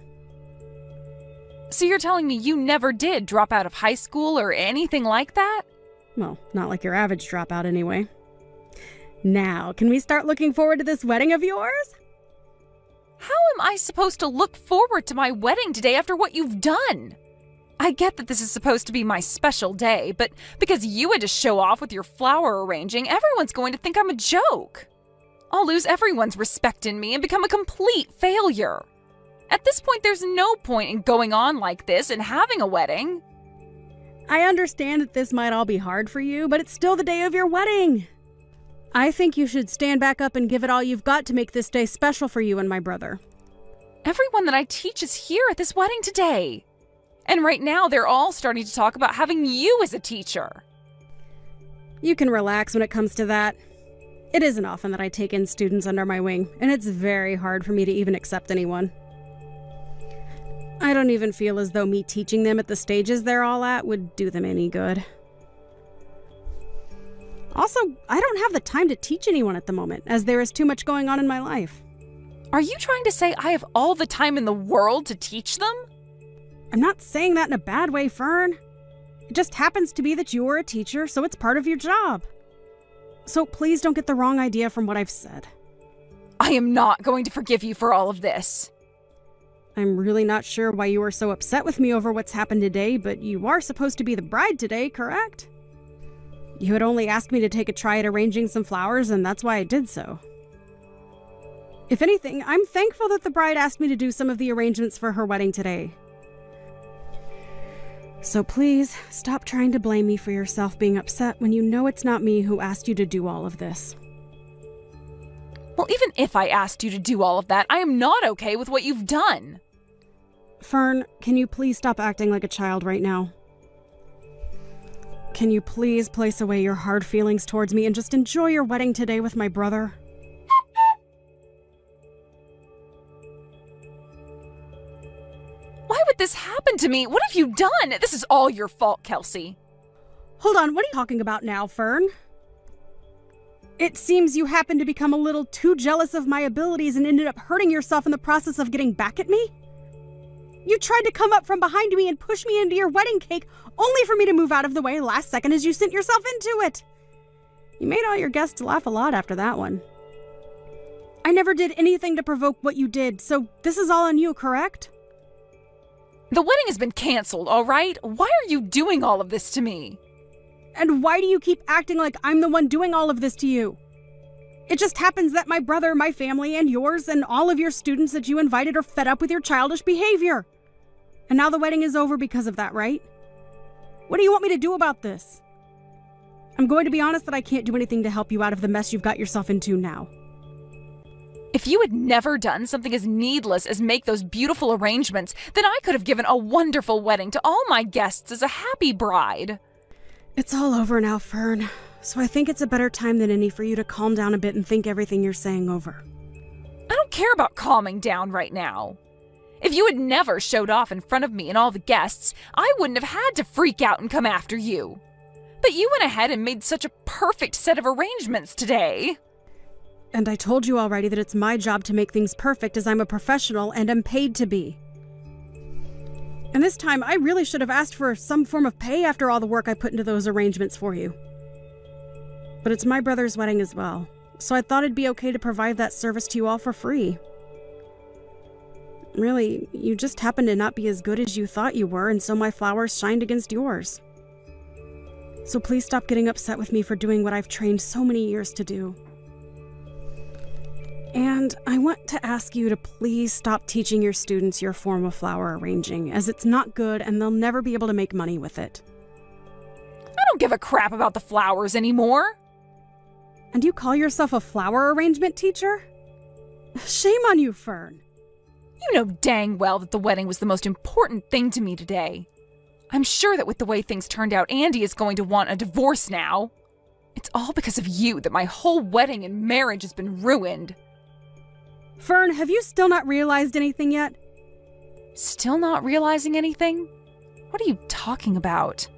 So you're telling me you never did drop out of high school or anything like that? Well, not like your average dropout anyway. Now, can we start looking forward to this wedding of yours? How am I supposed to look forward to my wedding today after what you've done? I get that this is supposed to be my special day, but because you had to show off with your flower arranging, everyone's going to think I'm a joke. I'll lose everyone's respect in me and become a complete failure. At this point, there's no point in going on like this and having a wedding. I understand that this might all be hard for you, but it's still the day of your wedding. I think you should stand back up and give it all you've got to make this day special for you and my brother. Everyone that I teach is here at this wedding today. And right now, they're all starting to talk about having you as a teacher. You can relax when it comes to that. It isn't often that I take in students under my wing, and it's very hard for me to even accept anyone. I don't even feel as though me teaching them at the stages they're all at would do them any good. Also, I don't have the time to teach anyone at the moment, as there is too much going on in my life. Are you trying to say I have all the time in the world to teach them? I'm not saying that in a bad way, Fern. It just happens to be that you are a teacher, so it's part of your job. So please don't get the wrong idea from what I've said. I am not going to forgive you for all of this. I'm really not sure why you are so upset with me over what's happened today, but you are supposed to be the bride today, correct? You had only asked me to take a try at arranging some flowers, and that's why I did so. If anything, I'm thankful that the bride asked me to do some of the arrangements for her wedding today. So please, stop trying to blame me for yourself being upset when you know it's not me who asked you to do all of this. Well, even if I asked you to do all of that, I am not okay with what you've done. Fern, can you please stop acting like a child right now? Can you please place away your hard feelings towards me and just enjoy your wedding today with my brother? Why would this happen to me? What have you done? This is all your fault, Kelsey. Hold on, what are you talking about now, Fern? It seems you happened to become a little too jealous of my abilities and ended up hurting yourself in the process of getting back at me? You tried to come up from behind me and push me into your wedding cake, only for me to move out of the way last second as you sent yourself into it. You made all your guests laugh a lot after that one. I never did anything to provoke what you did, so this is all on you, correct? The wedding has been canceled, all right? Why are you doing all of this to me? And why do you keep acting like I'm the one doing all of this to you? It just happens that my brother, my family, and yours, and all of your students that you invited are fed up with your childish behavior. And now the wedding is over because of that, right? What do you want me to do about this? I'm going to be honest that I can't do anything to help you out of the mess you've got yourself into now. If you had never done something as needless as make those beautiful arrangements, then I could have given a wonderful wedding to all my guests as a happy bride. It's all over now, Fern, so I think it's a better time than any for you to calm down a bit and think everything you're saying over. I don't care about calming down right now. If you had never showed off in front of me and all the guests, I wouldn't have had to freak out and come after you. But you went ahead and made such a perfect set of arrangements today. And I told you already that it's my job to make things perfect as I'm a professional and am paid to be. And this time, I really should have asked for some form of pay after all the work I put into those arrangements for you. But it's my brother's wedding as well, so I thought it'd be okay to provide that service to you all for free. Really, you just happened to not be as good as you thought you were, and so my flowers shined against yours. So please stop getting upset with me for doing what I've trained so many years to do. And I want to ask you to please stop teaching your students your form of flower arranging, as it's not good and they'll never be able to make money with it. I don't give a crap about the flowers anymore. And you call yourself a flower arrangement teacher? Shame on you, Fern. You know dang well that the wedding was the most important thing to me today. I'm sure that with the way things turned out, Andy is going to want a divorce now. It's all because of you that my whole wedding and marriage has been ruined. Fern, have you still not realized anything yet? Still not realizing anything? What are you talking about?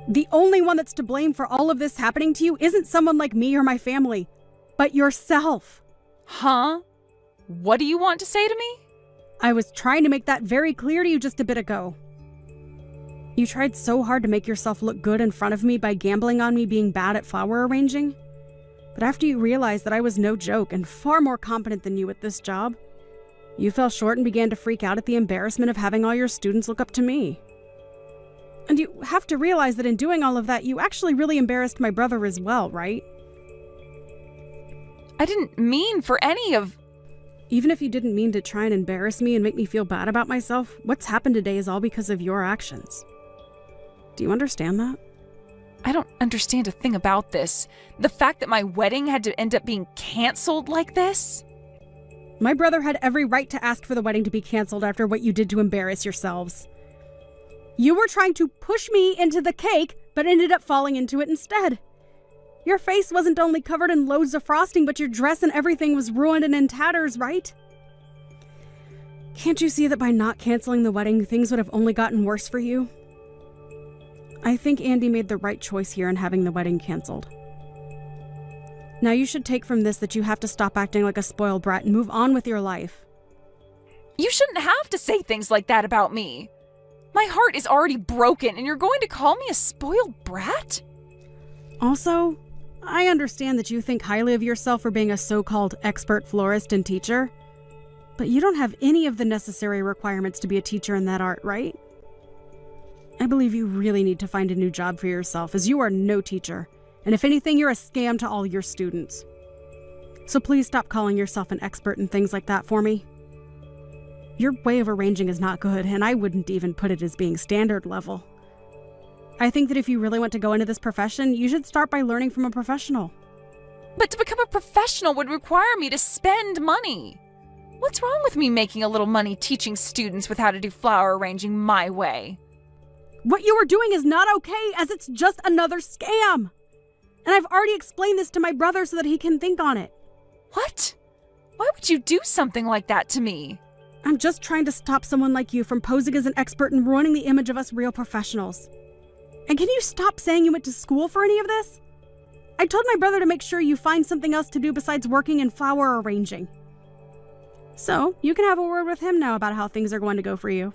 The only one that's to blame for all of this happening to you isn't someone like me or my family, but yourself. Huh? What do you want to say to me? I was trying to make that very clear to you just a bit ago. You tried so hard to make yourself look good in front of me by gambling on me being bad at flower arranging. But after you realized that I was no joke and far more competent than you at this job, you fell short and began to freak out at the embarrassment of having all your students look up to me. And you have to realize that in doing all of that, you actually really embarrassed my brother as well, right? I didn't mean for any of... Even if you didn't mean to try and embarrass me and make me feel bad about myself, what's happened today is all because of your actions. Do you understand that? I don't understand a thing about this. The fact that my wedding had to end up being canceled like this? My brother had every right to ask for the wedding to be canceled after what you did to embarrass yourselves. You were trying to push me into the cake, but ended up falling into it instead. Your face wasn't only covered in loads of frosting, but your dress and everything was ruined and in tatters, right? Can't you see that by not canceling the wedding, things would have only gotten worse for you? I think Andy made the right choice here in having the wedding canceled. Now you should take from this that you have to stop acting like a spoiled brat and move on with your life. You shouldn't have to say things like that about me. My heart is already broken, and you're going to call me a spoiled brat? Also, I understand that you think highly of yourself for being a so-called expert florist and teacher, but you don't have any of the necessary requirements to be a teacher in that art, right? I believe you really need to find a new job for yourself, as you are no teacher, and if anything, you're a scam to all your students. So please stop calling yourself an expert in things like that for me. Your way of arranging is not good, and I wouldn't even put it as being standard level. I think that if you really want to go into this profession, you should start by learning from a professional. But to become a professional would require me to spend money. What's wrong with me making a little money teaching students with how to do flower arranging my way? What you are doing is not okay, as it's just another scam. And I've already explained this to my brother so that he can think on it. What? Why would you do something like that to me? I'm just trying to stop someone like you from posing as an expert and ruining the image of us real professionals. And can you stop saying you went to school for any of this? I told my brother to make sure you find something else to do besides working in flower arranging. So, you can have a word with him now about how things are going to go for you.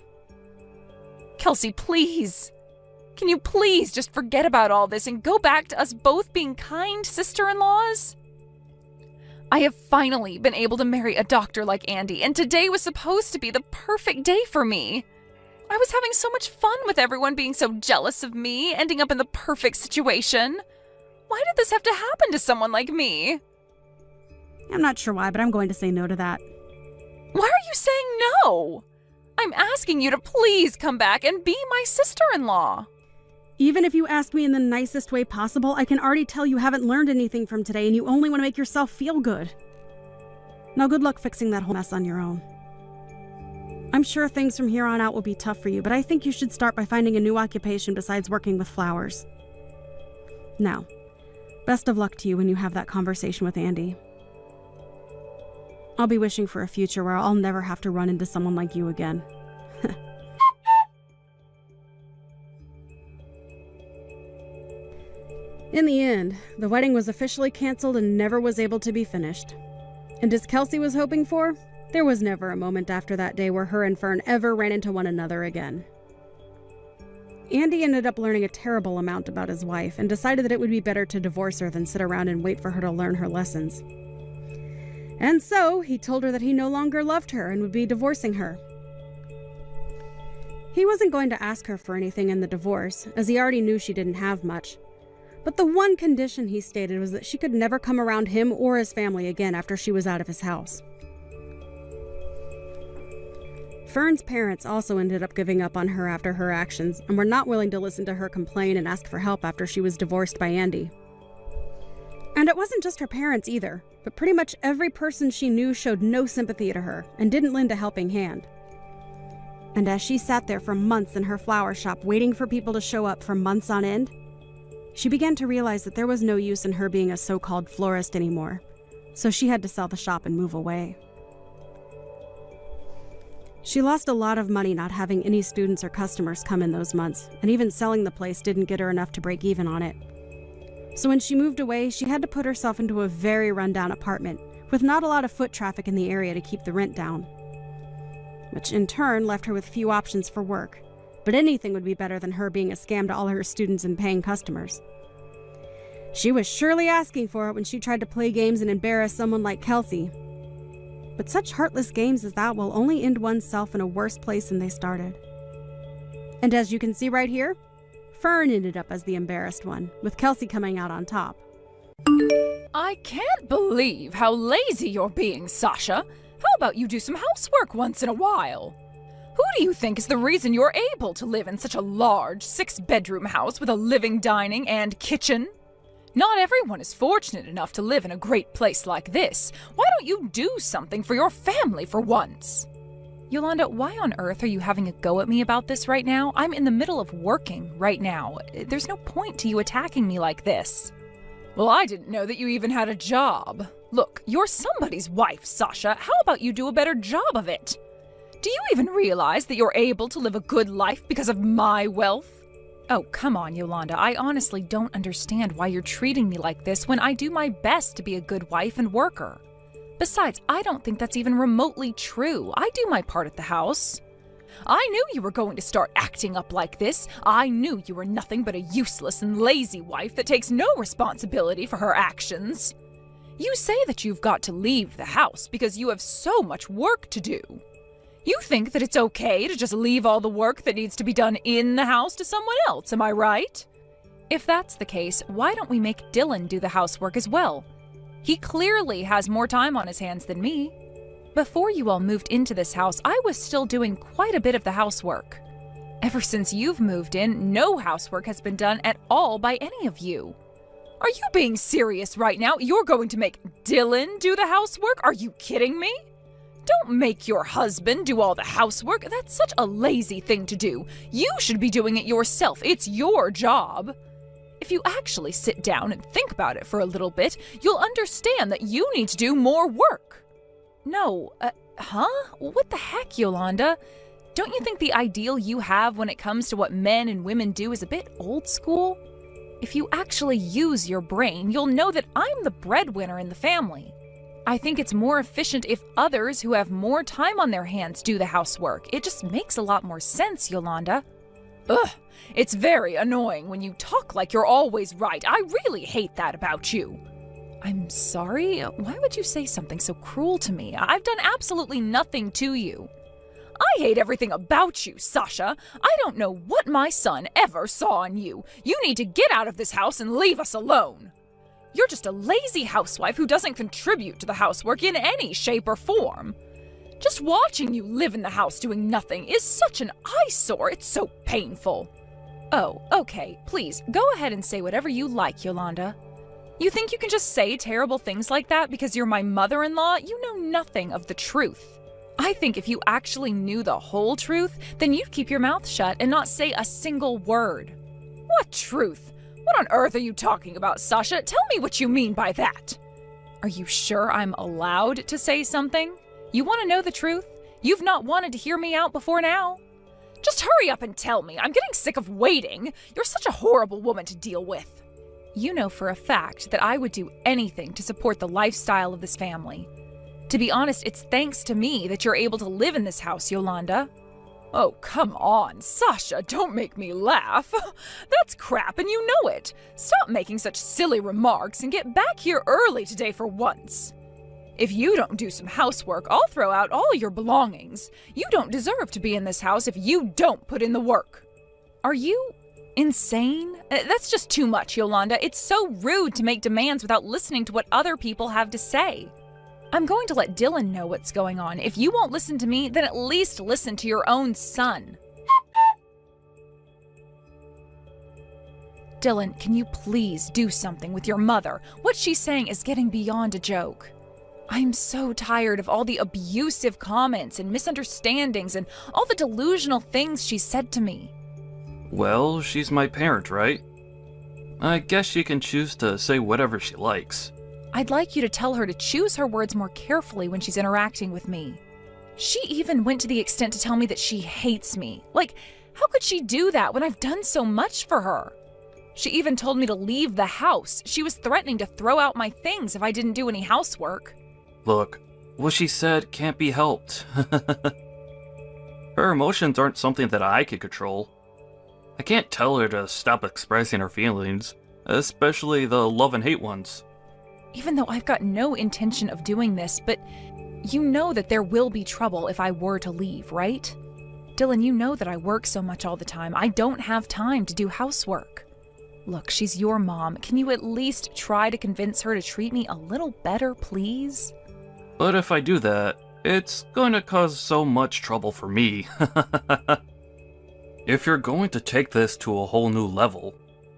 Kelsey, please. Can you please just forget about all this and go back to us both being kind sister-in-laws? I have finally been able to marry a doctor like Andy, and today was supposed to be the perfect day for me. I was having so much fun with everyone being so jealous of me, ending up in the perfect situation. Why did this have to happen to someone like me? I'm not sure why, but I'm going to say no to that. Why are you saying no? I'm asking you to please come back and be my sister-in-law. Even if you ask me in the nicest way possible, I can already tell you haven't learned anything from today and you only want to make yourself feel good. Now good luck fixing that whole mess on your own. I'm sure things from here on out will be tough for you, but I think you should start by finding a new occupation besides working with flowers. Now, best of luck to you when you have that conversation with Andy. I'll be wishing for a future where I'll never have to run into someone like you again. In the end, the wedding was officially canceled and never was able to be finished. And as Kelsey was hoping for, there was never a moment after that day where her and Fern ever ran into one another again. Andy ended up learning a terrible amount about his wife and decided that it would be better to divorce her than sit around and wait for her to learn her lessons. And so, he told her that he no longer loved her and would be divorcing her. He wasn't going to ask her for anything in the divorce, as he already knew she didn't have much. But the one condition he stated was that she could never come around him or his family again after she was out of his house. Fern's parents also ended up giving up on her after her actions and were not willing to listen to her complain and ask for help after she was divorced by Andy. And it wasn't just her parents either, but pretty much every person she knew showed no sympathy to her and didn't lend a helping hand. And as she sat there for months in her flower shop waiting for people to show up for months on end, she began to realize that there was no use in her being a so-called florist anymore, so she had to sell the shop and move away. She lost a lot of money not having any students or customers come in those months, and even selling the place didn't get her enough to break even on it. So when she moved away, she had to put herself into a very rundown apartment, with not a lot of foot traffic in the area to keep the rent down. Which in turn left her with few options for work. But anything would be better than her being a scam to all her students and paying customers. She was surely asking for it when she tried to play games and embarrass someone like Kelsey. But such heartless games as that will only end oneself in a worse place than they started. And as you can see right here, Fern ended up as the embarrassed one, with Kelsey coming out on top. I can't believe how lazy you're being, Sasha. How about you do some housework once in a while? Who do you think is the reason you're able to live in such a large 6-bedroom house with a living, dining, and kitchen? Not everyone is fortunate enough to live in a great place like this. Why don't you do something for your family for once? Yolanda, why on earth are you having a go at me about this right now? I'm in the middle of working right now. There's no point to you attacking me like this. Well, I didn't know that you even had a job. Look, you're somebody's wife, Sasha. How about you do a better job of it? Do you even realize that you're able to live a good life because of my wealth? Oh, come on, Yolanda. I honestly don't understand why you're treating me like this when I do my best to be a good wife and worker. Besides, I don't think that's even remotely true. I do my part at the house. I knew you were going to start acting up like this. I knew you were nothing but a useless and lazy wife that takes no responsibility for her actions. You say that you've got to leave the house because you have so much work to do. You think that it's okay to just leave all the work that needs to be done in the house to someone else, am I right? If that's the case, why don't we make Dylan do the housework as well? He clearly has more time on his hands than me. Before you all moved into this house, I was still doing quite a bit of the housework. Ever since you've moved in, no housework has been done at all by any of you. Are you being serious right now? You're going to make Dylan do the housework? Are you kidding me? Don't make your husband do all the housework. That's such a lazy thing to do. You should be doing it yourself. It's your job. If you actually sit down and think about it for a little bit, you'll understand that you need to do more work. No, What the heck, Yolanda? Don't you think the ideal you have when it comes to what men and women do is a bit old school? If you actually use your brain, you'll know that I'm the breadwinner in the family. I think it's more efficient if others who have more time on their hands do the housework. It just makes a lot more sense, Yolanda. Ugh, it's very annoying when you talk like you're always right. I really hate that about you. I'm sorry? Why would you say something so cruel to me? I've done absolutely nothing to you. I hate everything about you, Sasha. I don't know what my son ever saw in you. You need to get out of this house and leave us alone. You're just a lazy housewife who doesn't contribute to the housework in any shape or form. Just watching you live in the house doing nothing is such an eyesore. It's so painful. Oh, okay. Please, go ahead and say whatever you like, Yolanda. You think you can just say terrible things like that because you're my mother-in-law? You know nothing of the truth. I think if you actually knew the whole truth, then you'd keep your mouth shut and not say a single word. What truth? What on earth are you talking about, Sasha? Tell me what you mean by that. Are you sure I'm allowed to say something? You want to know the truth? You've not wanted to hear me out before now. Just hurry up and tell me. I'm getting sick of waiting. You're such a horrible woman to deal with. You know for a fact that I would do anything to support the lifestyle of this family. To be honest, it's thanks to me that you're able to live in this house, Yolanda. Oh, come on, Sasha, don't make me laugh. That's crap and you know it. Stop making such silly remarks and get back here early today for once. If you don't do some housework, I'll throw out all your belongings. You don't deserve to be in this house if you don't put in the work. Are you insane? That's just too much, Yolanda. It's so rude to make demands without listening to what other people have to say. I'm going to let Dylan know what's going on. If you won't listen to me, then at least listen to your own son. Dylan, can you please do something with your mother? What she's saying is getting beyond a joke. I'm so tired of all the abusive comments and misunderstandings and all the delusional things she said to me. Well, she's my parent, right? I guess she can choose to say whatever she likes. I'd like you to tell her to choose her words more carefully when she's interacting with me. She even went to the extent to tell me that she hates me. Like, how could she do that when I've done so much for her? She even told me to leave the house. She was threatening to throw out my things if I didn't do any housework. Look, what she said can't be helped. Her emotions aren't something that I can control. I can't tell her to stop expressing her feelings, especially the love and hate ones. Even though I've got no intention of doing this, but you know that there will be trouble if I were to leave, right? Dylan, you know that I work so much all the time. I don't have time to do housework. Look, she's your mom. Can you at least try to convince her to treat me a little better, please? But if I do that, it's going to cause so much trouble for me. If you're going to take this to a whole new level,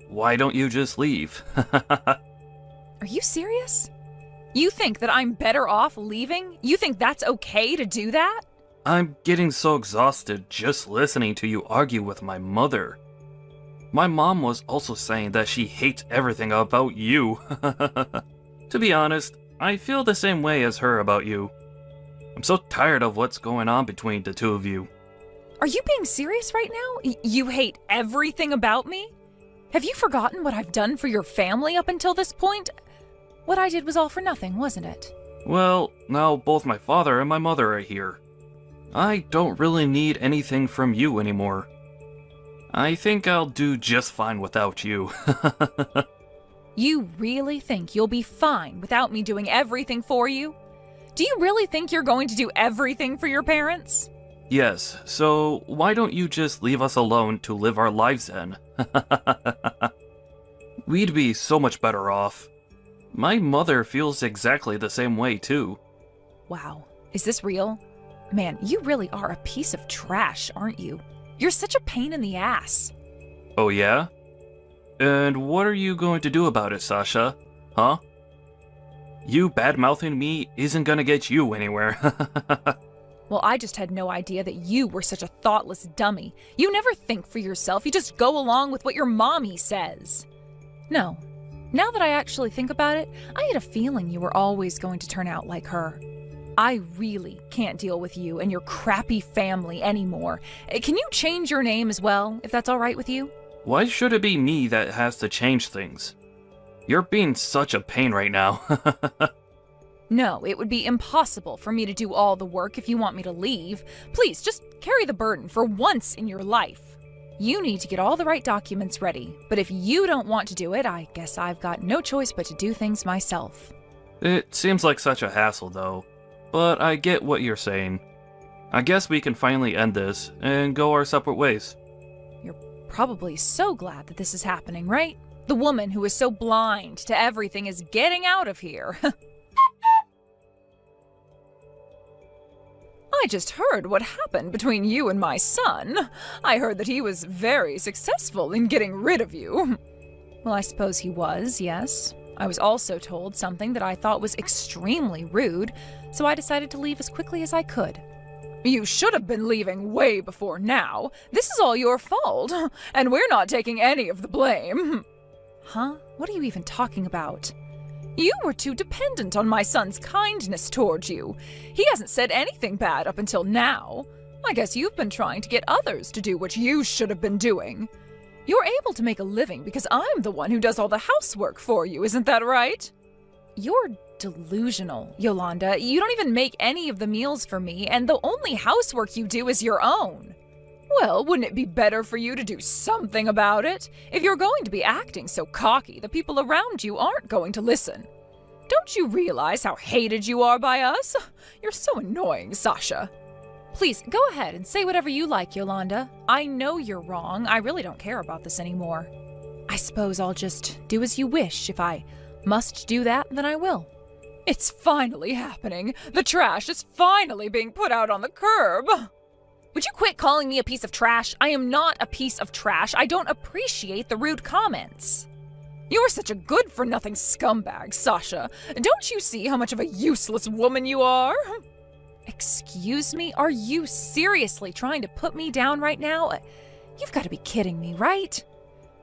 why don't you just leave? Are you serious? You think that I'm better off leaving? You think that's okay to do that? I'm getting so exhausted just listening to you argue with my mother. My mom was also saying that she hates everything about you. To be honest, I feel the same way as her about you. I'm so tired of what's going on between the two of you. Are you being serious right now? You hate everything about me? Have you forgotten what I've done for your family up until this point? What I did was all for nothing, wasn't it? Well, now both my father and my mother are here. I don't really need anything from you anymore. I think I'll do just fine without you. You really think you'll be fine without me doing everything for you? Do you really think you're going to do everything for your parents? Yes, so why don't you just leave us alone to live our lives then? We'd be so much better off. My mother feels exactly the same way too. Wow, is this real? Man, you really are a piece of trash, aren't you? You're such a pain in the ass. Oh yeah? And what are you going to do about it, Sasha? Huh? You bad-mouthing me isn't gonna get you anywhere. Well, I just had no idea that you were such a thoughtless dummy. You never think for yourself, you just go along with what your mommy says. No, now that I actually think about it, I had a feeling you were always going to turn out like her. I really can't deal with you and your crappy family anymore. Can you change your name as well, if that's all right with you? Why should it be me that has to change things? You're being such a pain right now. No, it would be impossible for me to do all the work if you want me to leave. Please, just carry the burden for once in your life. You need to get all the right documents ready, but if you don't want to do it, I guess I've got no choice but to do things myself. It seems like such a hassle though, but I get what you're saying. I guess we can finally end this and go our separate ways. You're probably so glad that this is happening, right? The woman who is so blind to everything is getting out of here. I just heard what happened between you and my son. I heard that he was very successful in getting rid of you. Well, I suppose he was, yes. I was also told something that I thought was extremely rude, so I decided to leave as quickly as I could. You should have been leaving way before now. This is all your fault, and we're not taking any of the blame. Huh? What are you even talking about? You were too dependent on my son's kindness towards you. He hasn't said anything bad up until now. I guess you've been trying to get others to do what you should have been doing. You're able to make a living because I'm the one who does all the housework for you, isn't that right? You're delusional, Yolanda. You don't even make any of the meals for me, and the only housework you do is your own. Well, wouldn't it be better for you to do something about it? If you're going to be acting so cocky, the people around you aren't going to listen. Don't you realize how hated you are by us? You're so annoying, Sasha. Please, go ahead and say whatever you like, Yolanda. I know you're wrong. I really don't care about this anymore. I suppose I'll just do as you wish. If I must do that, then I will. It's finally happening. The trash is finally being put out on the curb. Would you quit calling me a piece of trash? I am not a piece of trash. I don't appreciate the rude comments. You're such a good-for-nothing scumbag, Sasha. Don't you see how much of a useless woman you are? Excuse me? Are you seriously trying to put me down right now? You've got to be kidding me, right?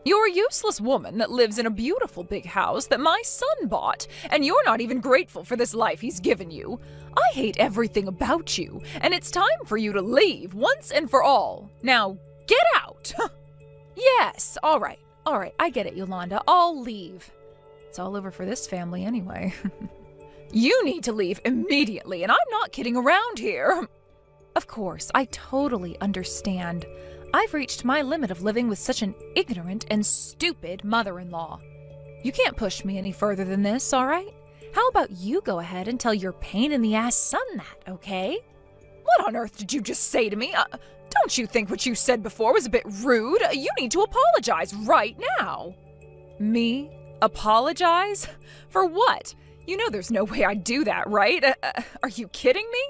You're a useless woman that lives in a beautiful big house that my son bought, and you're not even grateful for this life he's given you. I hate everything about you, and it's time for you to leave once and for all. Now, get out! Yes, all right, I get it, Yolanda. I'll leave. It's all over for this family anyway. You need to leave immediately, and I'm not kidding around here. Of course, I totally understand. I've reached my limit of living with such an ignorant and stupid mother-in-law. You can't push me any further than this, all right? How about you go ahead and tell your pain-in-the-ass son that, okay? What on earth did you just say to me? Don't you think what you said before was a bit rude? You need to apologize right now. Me? Apologize? For what? You know there's no way I'd do that, right? Are you kidding me?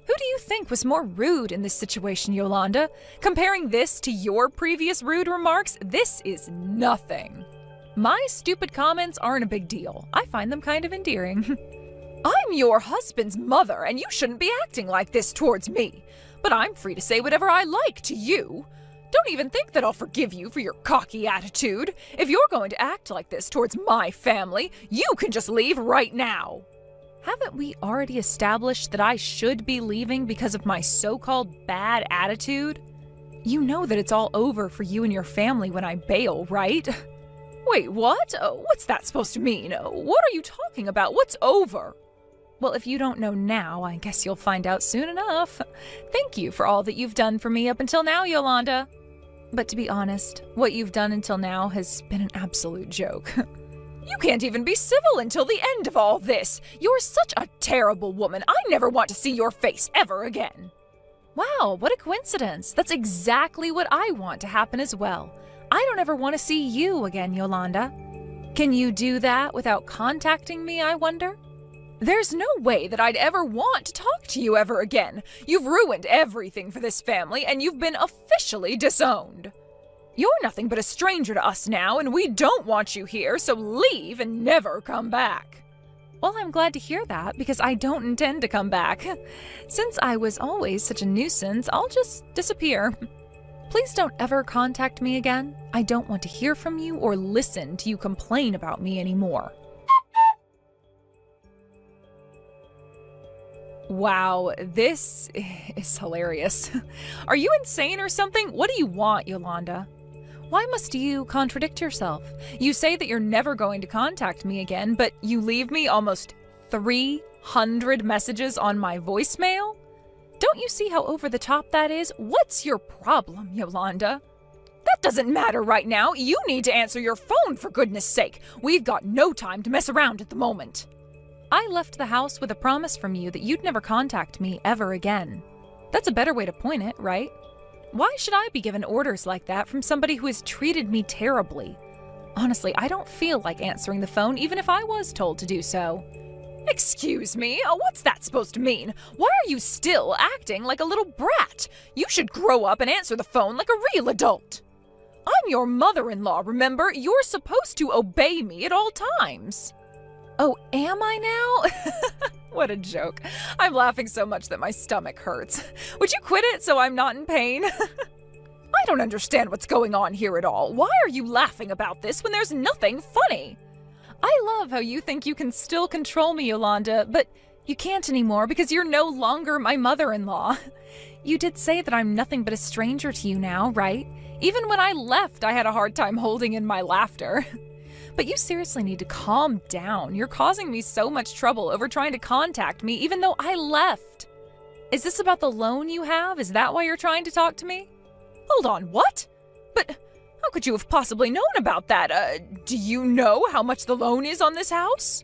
Who do you think was more rude in this situation, Yolanda? Comparing this to your previous rude remarks, this is nothing. My stupid comments aren't a big deal. I find them kind of endearing. I'm your husband's mother, and you shouldn't be acting like this towards me. But I'm free to say whatever I like to you. Don't even think that I'll forgive you for your cocky attitude. If you're going to act like this towards my family, you can just leave right now. Haven't we already established that I should be leaving because of my so-called bad attitude? You know that it's all over for you and your family when I bail, right? Wait, what? What's that supposed to mean? What are you talking about? What's over? Well, if you don't know now, I guess you'll find out soon enough. Thank you for all that you've done for me up until now, Yolanda. But to be honest, what you've done until now has been an absolute joke. You can't even be civil until the end of all this. You're such a terrible woman. I never want to see your face ever again. Wow, what a coincidence. That's exactly what I want to happen as well. I don't ever want to see you again, Yolanda. Can you do that without contacting me, I wonder? There's no way that I'd ever want to talk to you ever again. You've ruined everything for this family, and you've been officially disowned. You're nothing but a stranger to us now, and we don't want you here, so leave and never come back. Well, I'm glad to hear that, because I don't intend to come back. Since I was always such a nuisance, I'll just disappear. Please don't ever contact me again. I don't want to hear from you or listen to you complain about me anymore. Wow, this is hilarious. Are you insane or something? What do you want, Yolanda? Why must you contradict yourself? You say that you're never going to contact me again, but you leave me almost 300 messages on my voicemail? Don't you see how over the top that is? What's your problem, Yolanda? That doesn't matter right now. You need to answer your phone, for goodness sake. We've got no time to mess around at the moment. I left the house with a promise from you that you'd never contact me ever again. That's a better way to point it, right? Why should I be given orders like that from somebody who has treated me terribly? Honestly, I don't feel like answering the phone even if I was told to do so. Excuse me? What's that supposed to mean? Why are you still acting like a little brat? You should grow up and answer the phone like a real adult. I'm your mother-in-law, remember? You're supposed to obey me at all times. Oh, am I now? What a joke. I'm laughing so much that my stomach hurts. Would you quit it so I'm not in pain? I don't understand what's going on here at all. Why are you laughing about this when there's nothing funny? I love how you think you can still control me, Yolanda, but you can't anymore because you're no longer my mother-in-law. You did say that I'm nothing but a stranger to you now, right? Even when I left, I had a hard time holding in my laughter. But you seriously need to calm down. You're causing me so much trouble over trying to contact me even though I left. Is this about the loan you have? Is that why you're trying to talk to me? Hold on, what? But how could you have possibly known about that? Do you know how much the loan is on this house?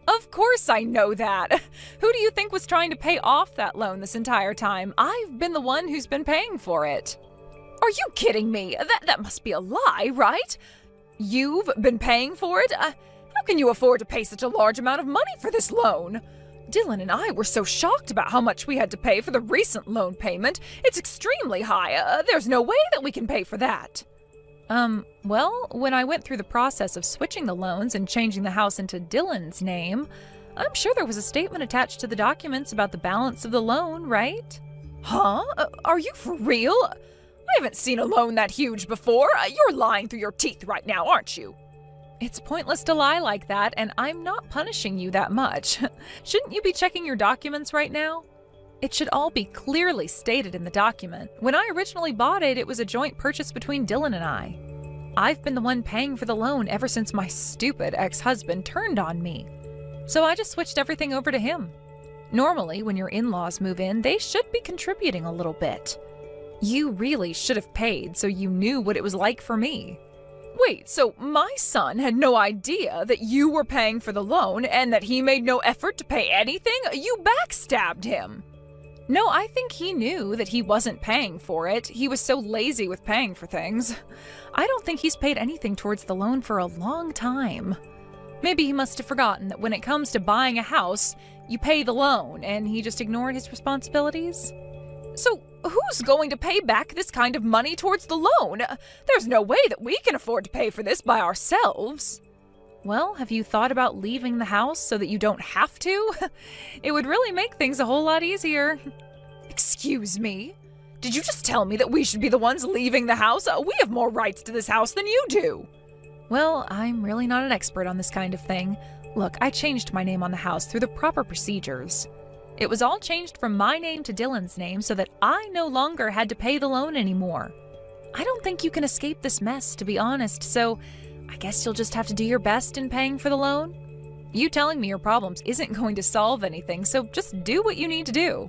Of course I know that. Who do you think was trying to pay off that loan this entire time? I've been the one who's been paying for it. Are you kidding me? That must be a lie, right? You've been paying for it? How can you afford to pay such a large amount of money for this loan? Dylan and I were so shocked about how much we had to pay for the recent loan payment. It's extremely high. There's no way that we can pay for that. Well, when I went through the process of switching the loans and changing the house into Dylan's name, I'm sure there was a statement attached to the documents about the balance of the loan, right? Huh? Are you for real? I haven't seen a loan that huge before. You're lying through your teeth right now, aren't you? It's pointless to lie like that, and I'm not punishing you that much. Shouldn't you be checking your documents right now? It should all be clearly stated in the document. When I originally bought it, it was a joint purchase between Dylan and I. I've been the one paying for the loan ever since my stupid ex-husband turned on me. So I just switched everything over to him. Normally, when your in-laws move in, they should be contributing a little bit. You really should have paid so you knew what it was like for me. Wait, so my son had no idea that you were paying for the loan and that he made no effort to pay anything? You backstabbed him. No, I think he knew that he wasn't paying for it. He was so lazy with paying for things. I don't think he's paid anything towards the loan for a long time. Maybe he must have forgotten that when it comes to buying a house, you pay the loan, and he just ignored his responsibilities. So who's going to pay back this kind of money towards the loan? There's no way that we can afford to pay for this by ourselves. Well, have you thought about leaving the house so that you don't have to? It would really make things a whole lot easier. Excuse me? Did you just tell me that we should be the ones leaving the house? We have more rights to this house than you do. Well, I'm really not an expert on this kind of thing. Look, I changed my name on the house through the proper procedures. It was all changed from my name to Dylan's name so that I no longer had to pay the loan anymore. I don't think you can escape this mess, to be honest, so I guess you'll just have to do your best in paying for the loan. You telling me your problems isn't going to solve anything, so just do what you need to do.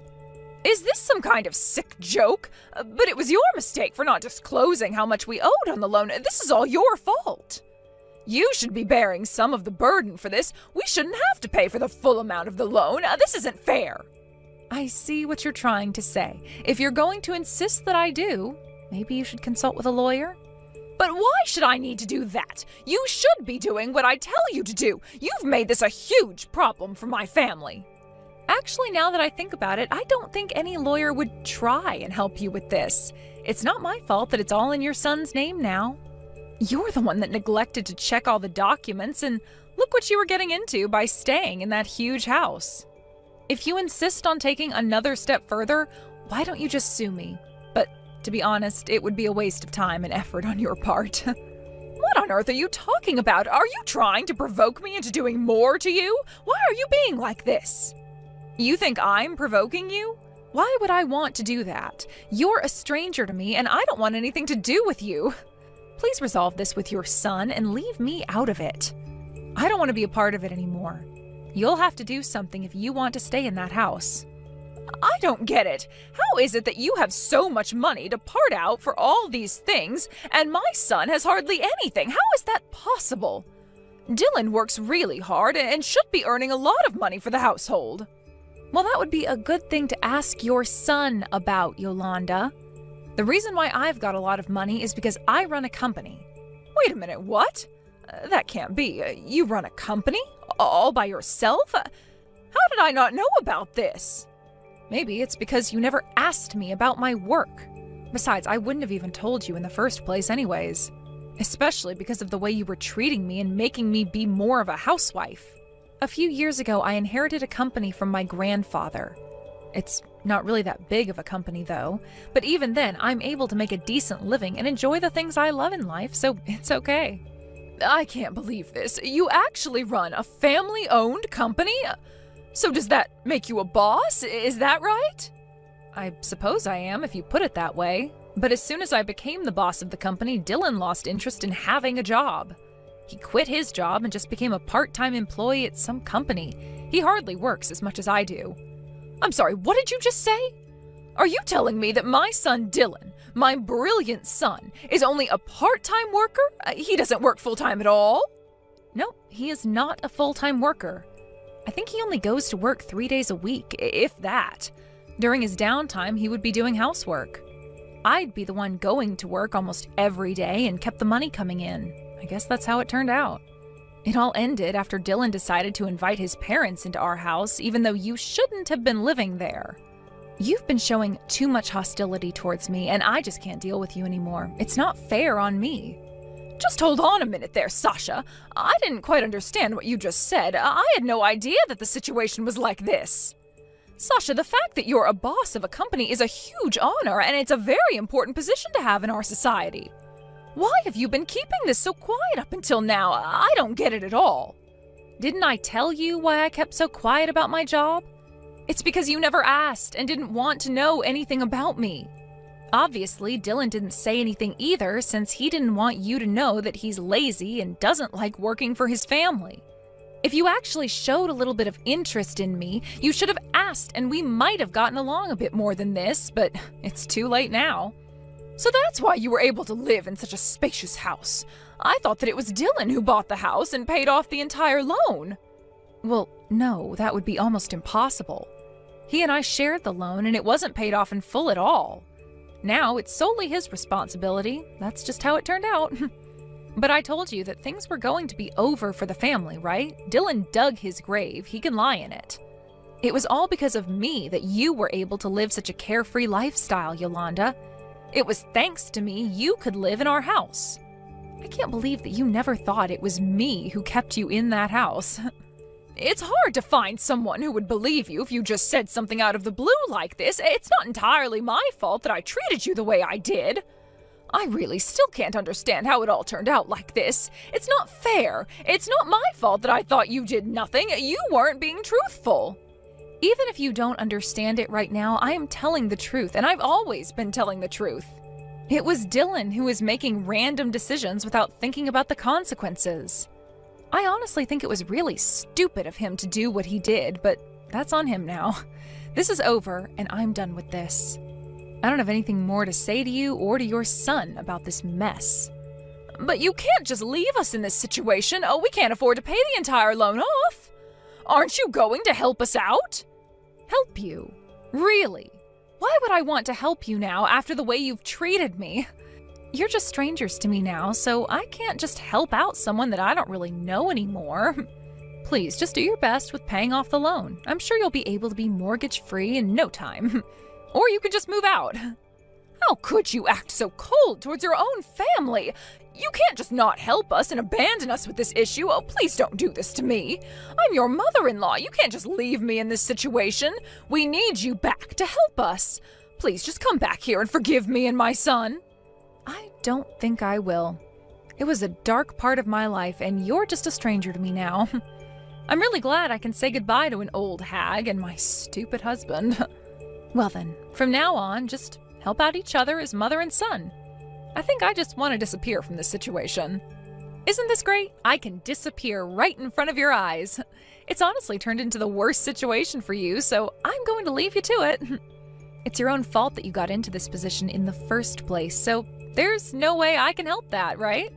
Is this some kind of sick joke? But it was your mistake for not disclosing how much we owed on the loan. This is all your fault. You should be bearing some of the burden for this. We shouldn't have to pay for the full amount of the loan. This isn't fair. I see what you're trying to say. If you're going to insist that I do, maybe you should consult with a lawyer. But why should I need to do that? You should be doing what I tell you to do. You've made this a huge problem for my family. Actually, now that I think about it, I don't think any lawyer would try and help you with this. It's not my fault that it's all in your son's name now. You're the one that neglected to check all the documents, and look what you were getting into by staying in that huge house. If you insist on taking another step further, why don't you just sue me? But to be honest, it would be a waste of time and effort on your part. What on earth are you talking about? Are you trying to provoke me into doing more to you? Why are you being like this? You think I'm provoking you? Why would I want to do that? You're a stranger to me, and I don't want anything to do with you. Please resolve this with your son and leave me out of it. I don't want to be a part of it anymore. You'll have to do something if you want to stay in that house. I don't get it. How is it that you have so much money to part out for all these things, and my son has hardly anything? How is that possible? Dylan works really hard and should be earning a lot of money for the household. Well, that would be a good thing to ask your son about, Yolanda. The reason why I've got a lot of money is because I run a company. Wait a minute, what? That can't be. You run a company? All by yourself? How did I not know about this? Maybe it's because you never asked me about my work. Besides, I wouldn't have even told you in the first place anyways. Especially because of the way you were treating me and making me be more of a housewife. A few years ago, I inherited a company from my grandfather. It's not really that big of a company, though, but even then, I'm able to make a decent living and enjoy the things I love in life, so it's okay. I can't believe this. You actually run a family-owned company? So does that make you a boss? Is that right? I suppose I am, if you put it that way. But as soon as I became the boss of the company, Dylan lost interest in having a job. He quit his job and just became a part-time employee at some company. He hardly works as much as I do. I'm sorry, what did you just say? Are you telling me that my son Dylan, my brilliant son, is only a part-time worker? He doesn't work full-time at all? No, he is not a full-time worker. I think he only goes to work 3 days a week, if that. During his downtime, he would be doing housework. I'd be the one going to work almost every day and kept the money coming in. I guess that's how it turned out. It all ended after Dylan decided to invite his parents into our house, even though you shouldn't have been living there. You've been showing too much hostility towards me, and I just can't deal with you anymore. It's not fair on me. Just hold on a minute there, Sasha. I didn't quite understand what you just said. I had no idea that the situation was like this. Sasha, the fact that you're a boss of a company is a huge honor, and it's a very important position to have in our society. Why have you been keeping this so quiet up until now? I don't get it at all. Didn't I tell you why I kept so quiet about my job? It's because you never asked and didn't want to know anything about me. Obviously, Dylan didn't say anything either since he didn't want you to know that he's lazy and doesn't like working for his family. If you actually showed a little bit of interest in me, you should have asked and we might have gotten along a bit more than this, but it's too late now. So that's why you were able to live in such a spacious house. I thought that it was Dylan who bought the house and paid off the entire loan. Well, no, that would be almost impossible. He and I shared the loan and it wasn't paid off in full at all. Now it's solely his responsibility. That's just how it turned out. But I told you that things were going to be over for the family, right? Dylan dug his grave. He can lie in it. It was all because of me that you were able to live such a carefree lifestyle, Yolanda. It was thanks to me you could live in our house. I can't believe that you never thought it was me who kept you in that house. It's hard to find someone who would believe you if you just said something out of the blue like this. It's not entirely my fault that I treated you the way I did. I really still can't understand how it all turned out like this. It's not fair. It's not my fault that I thought you did nothing. You weren't being truthful. Even if you don't understand it right now, I am telling the truth, and I've always been telling the truth. It was Dylan who was making random decisions without thinking about the consequences. I honestly think it was really stupid of him to do what he did, but that's on him now. This is over, and I'm done with this. I don't have anything more to say to you or to your son about this mess. But you can't just leave us in this situation. Oh, we can't afford to pay the entire loan off. Aren't you going to help us out? Help you? Really? Why would I want to help you now after the way you've treated me? You're just strangers to me now, so I can't just help out someone that I don't really know anymore. Please, just do your best with paying off the loan. I'm sure you'll be able to be mortgage-free in no time. Or you could just move out. How could you act so cold towards your own family? You can't just not help us and abandon us with this issue. Oh, please don't do this to me. I'm your mother-in-law. You can't just leave me in this situation. We need you back to help us. Please just come back here and forgive me and my son. I don't think I will. It was a dark part of my life, and you're just a stranger to me now. I'm really glad I can say goodbye to an old hag and my stupid husband. Well then, from now on, just help out each other as mother and son. I think I just want to disappear from this situation. Isn't this great? I can disappear right in front of your eyes. It's honestly turned into the worst situation for you, so I'm going to leave you to it. It's your own fault that you got into this position in the first place, so there's no way I can help that, right?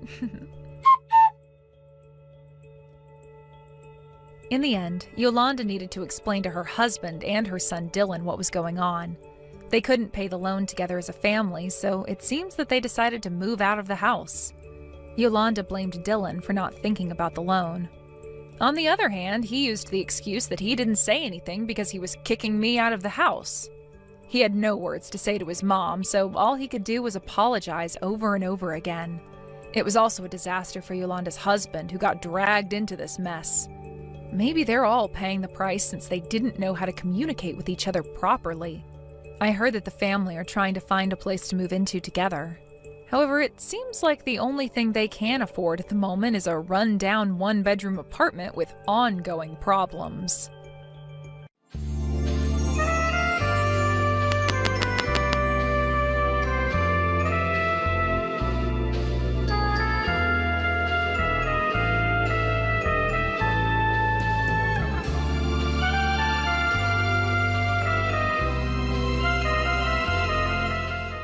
In the end, Yolanda needed to explain to her husband and her son Dylan what was going on. They couldn't pay the loan together as a family, so it seems that they decided to move out of the house. Yolanda blamed Dylan for not thinking about the loan. On the other hand, he used the excuse that he didn't say anything because he was kicking me out of the house. He had no words to say to his mom, so all he could do was apologize over and over again. It was also a disaster for Yolanda's husband, who got dragged into this mess. Maybe they're all paying the price since they didn't know how to communicate with each other properly. I heard that the family are trying to find a place to move into together. However, it seems like the only thing they can afford at the moment is a run-down one-bedroom apartment with ongoing problems.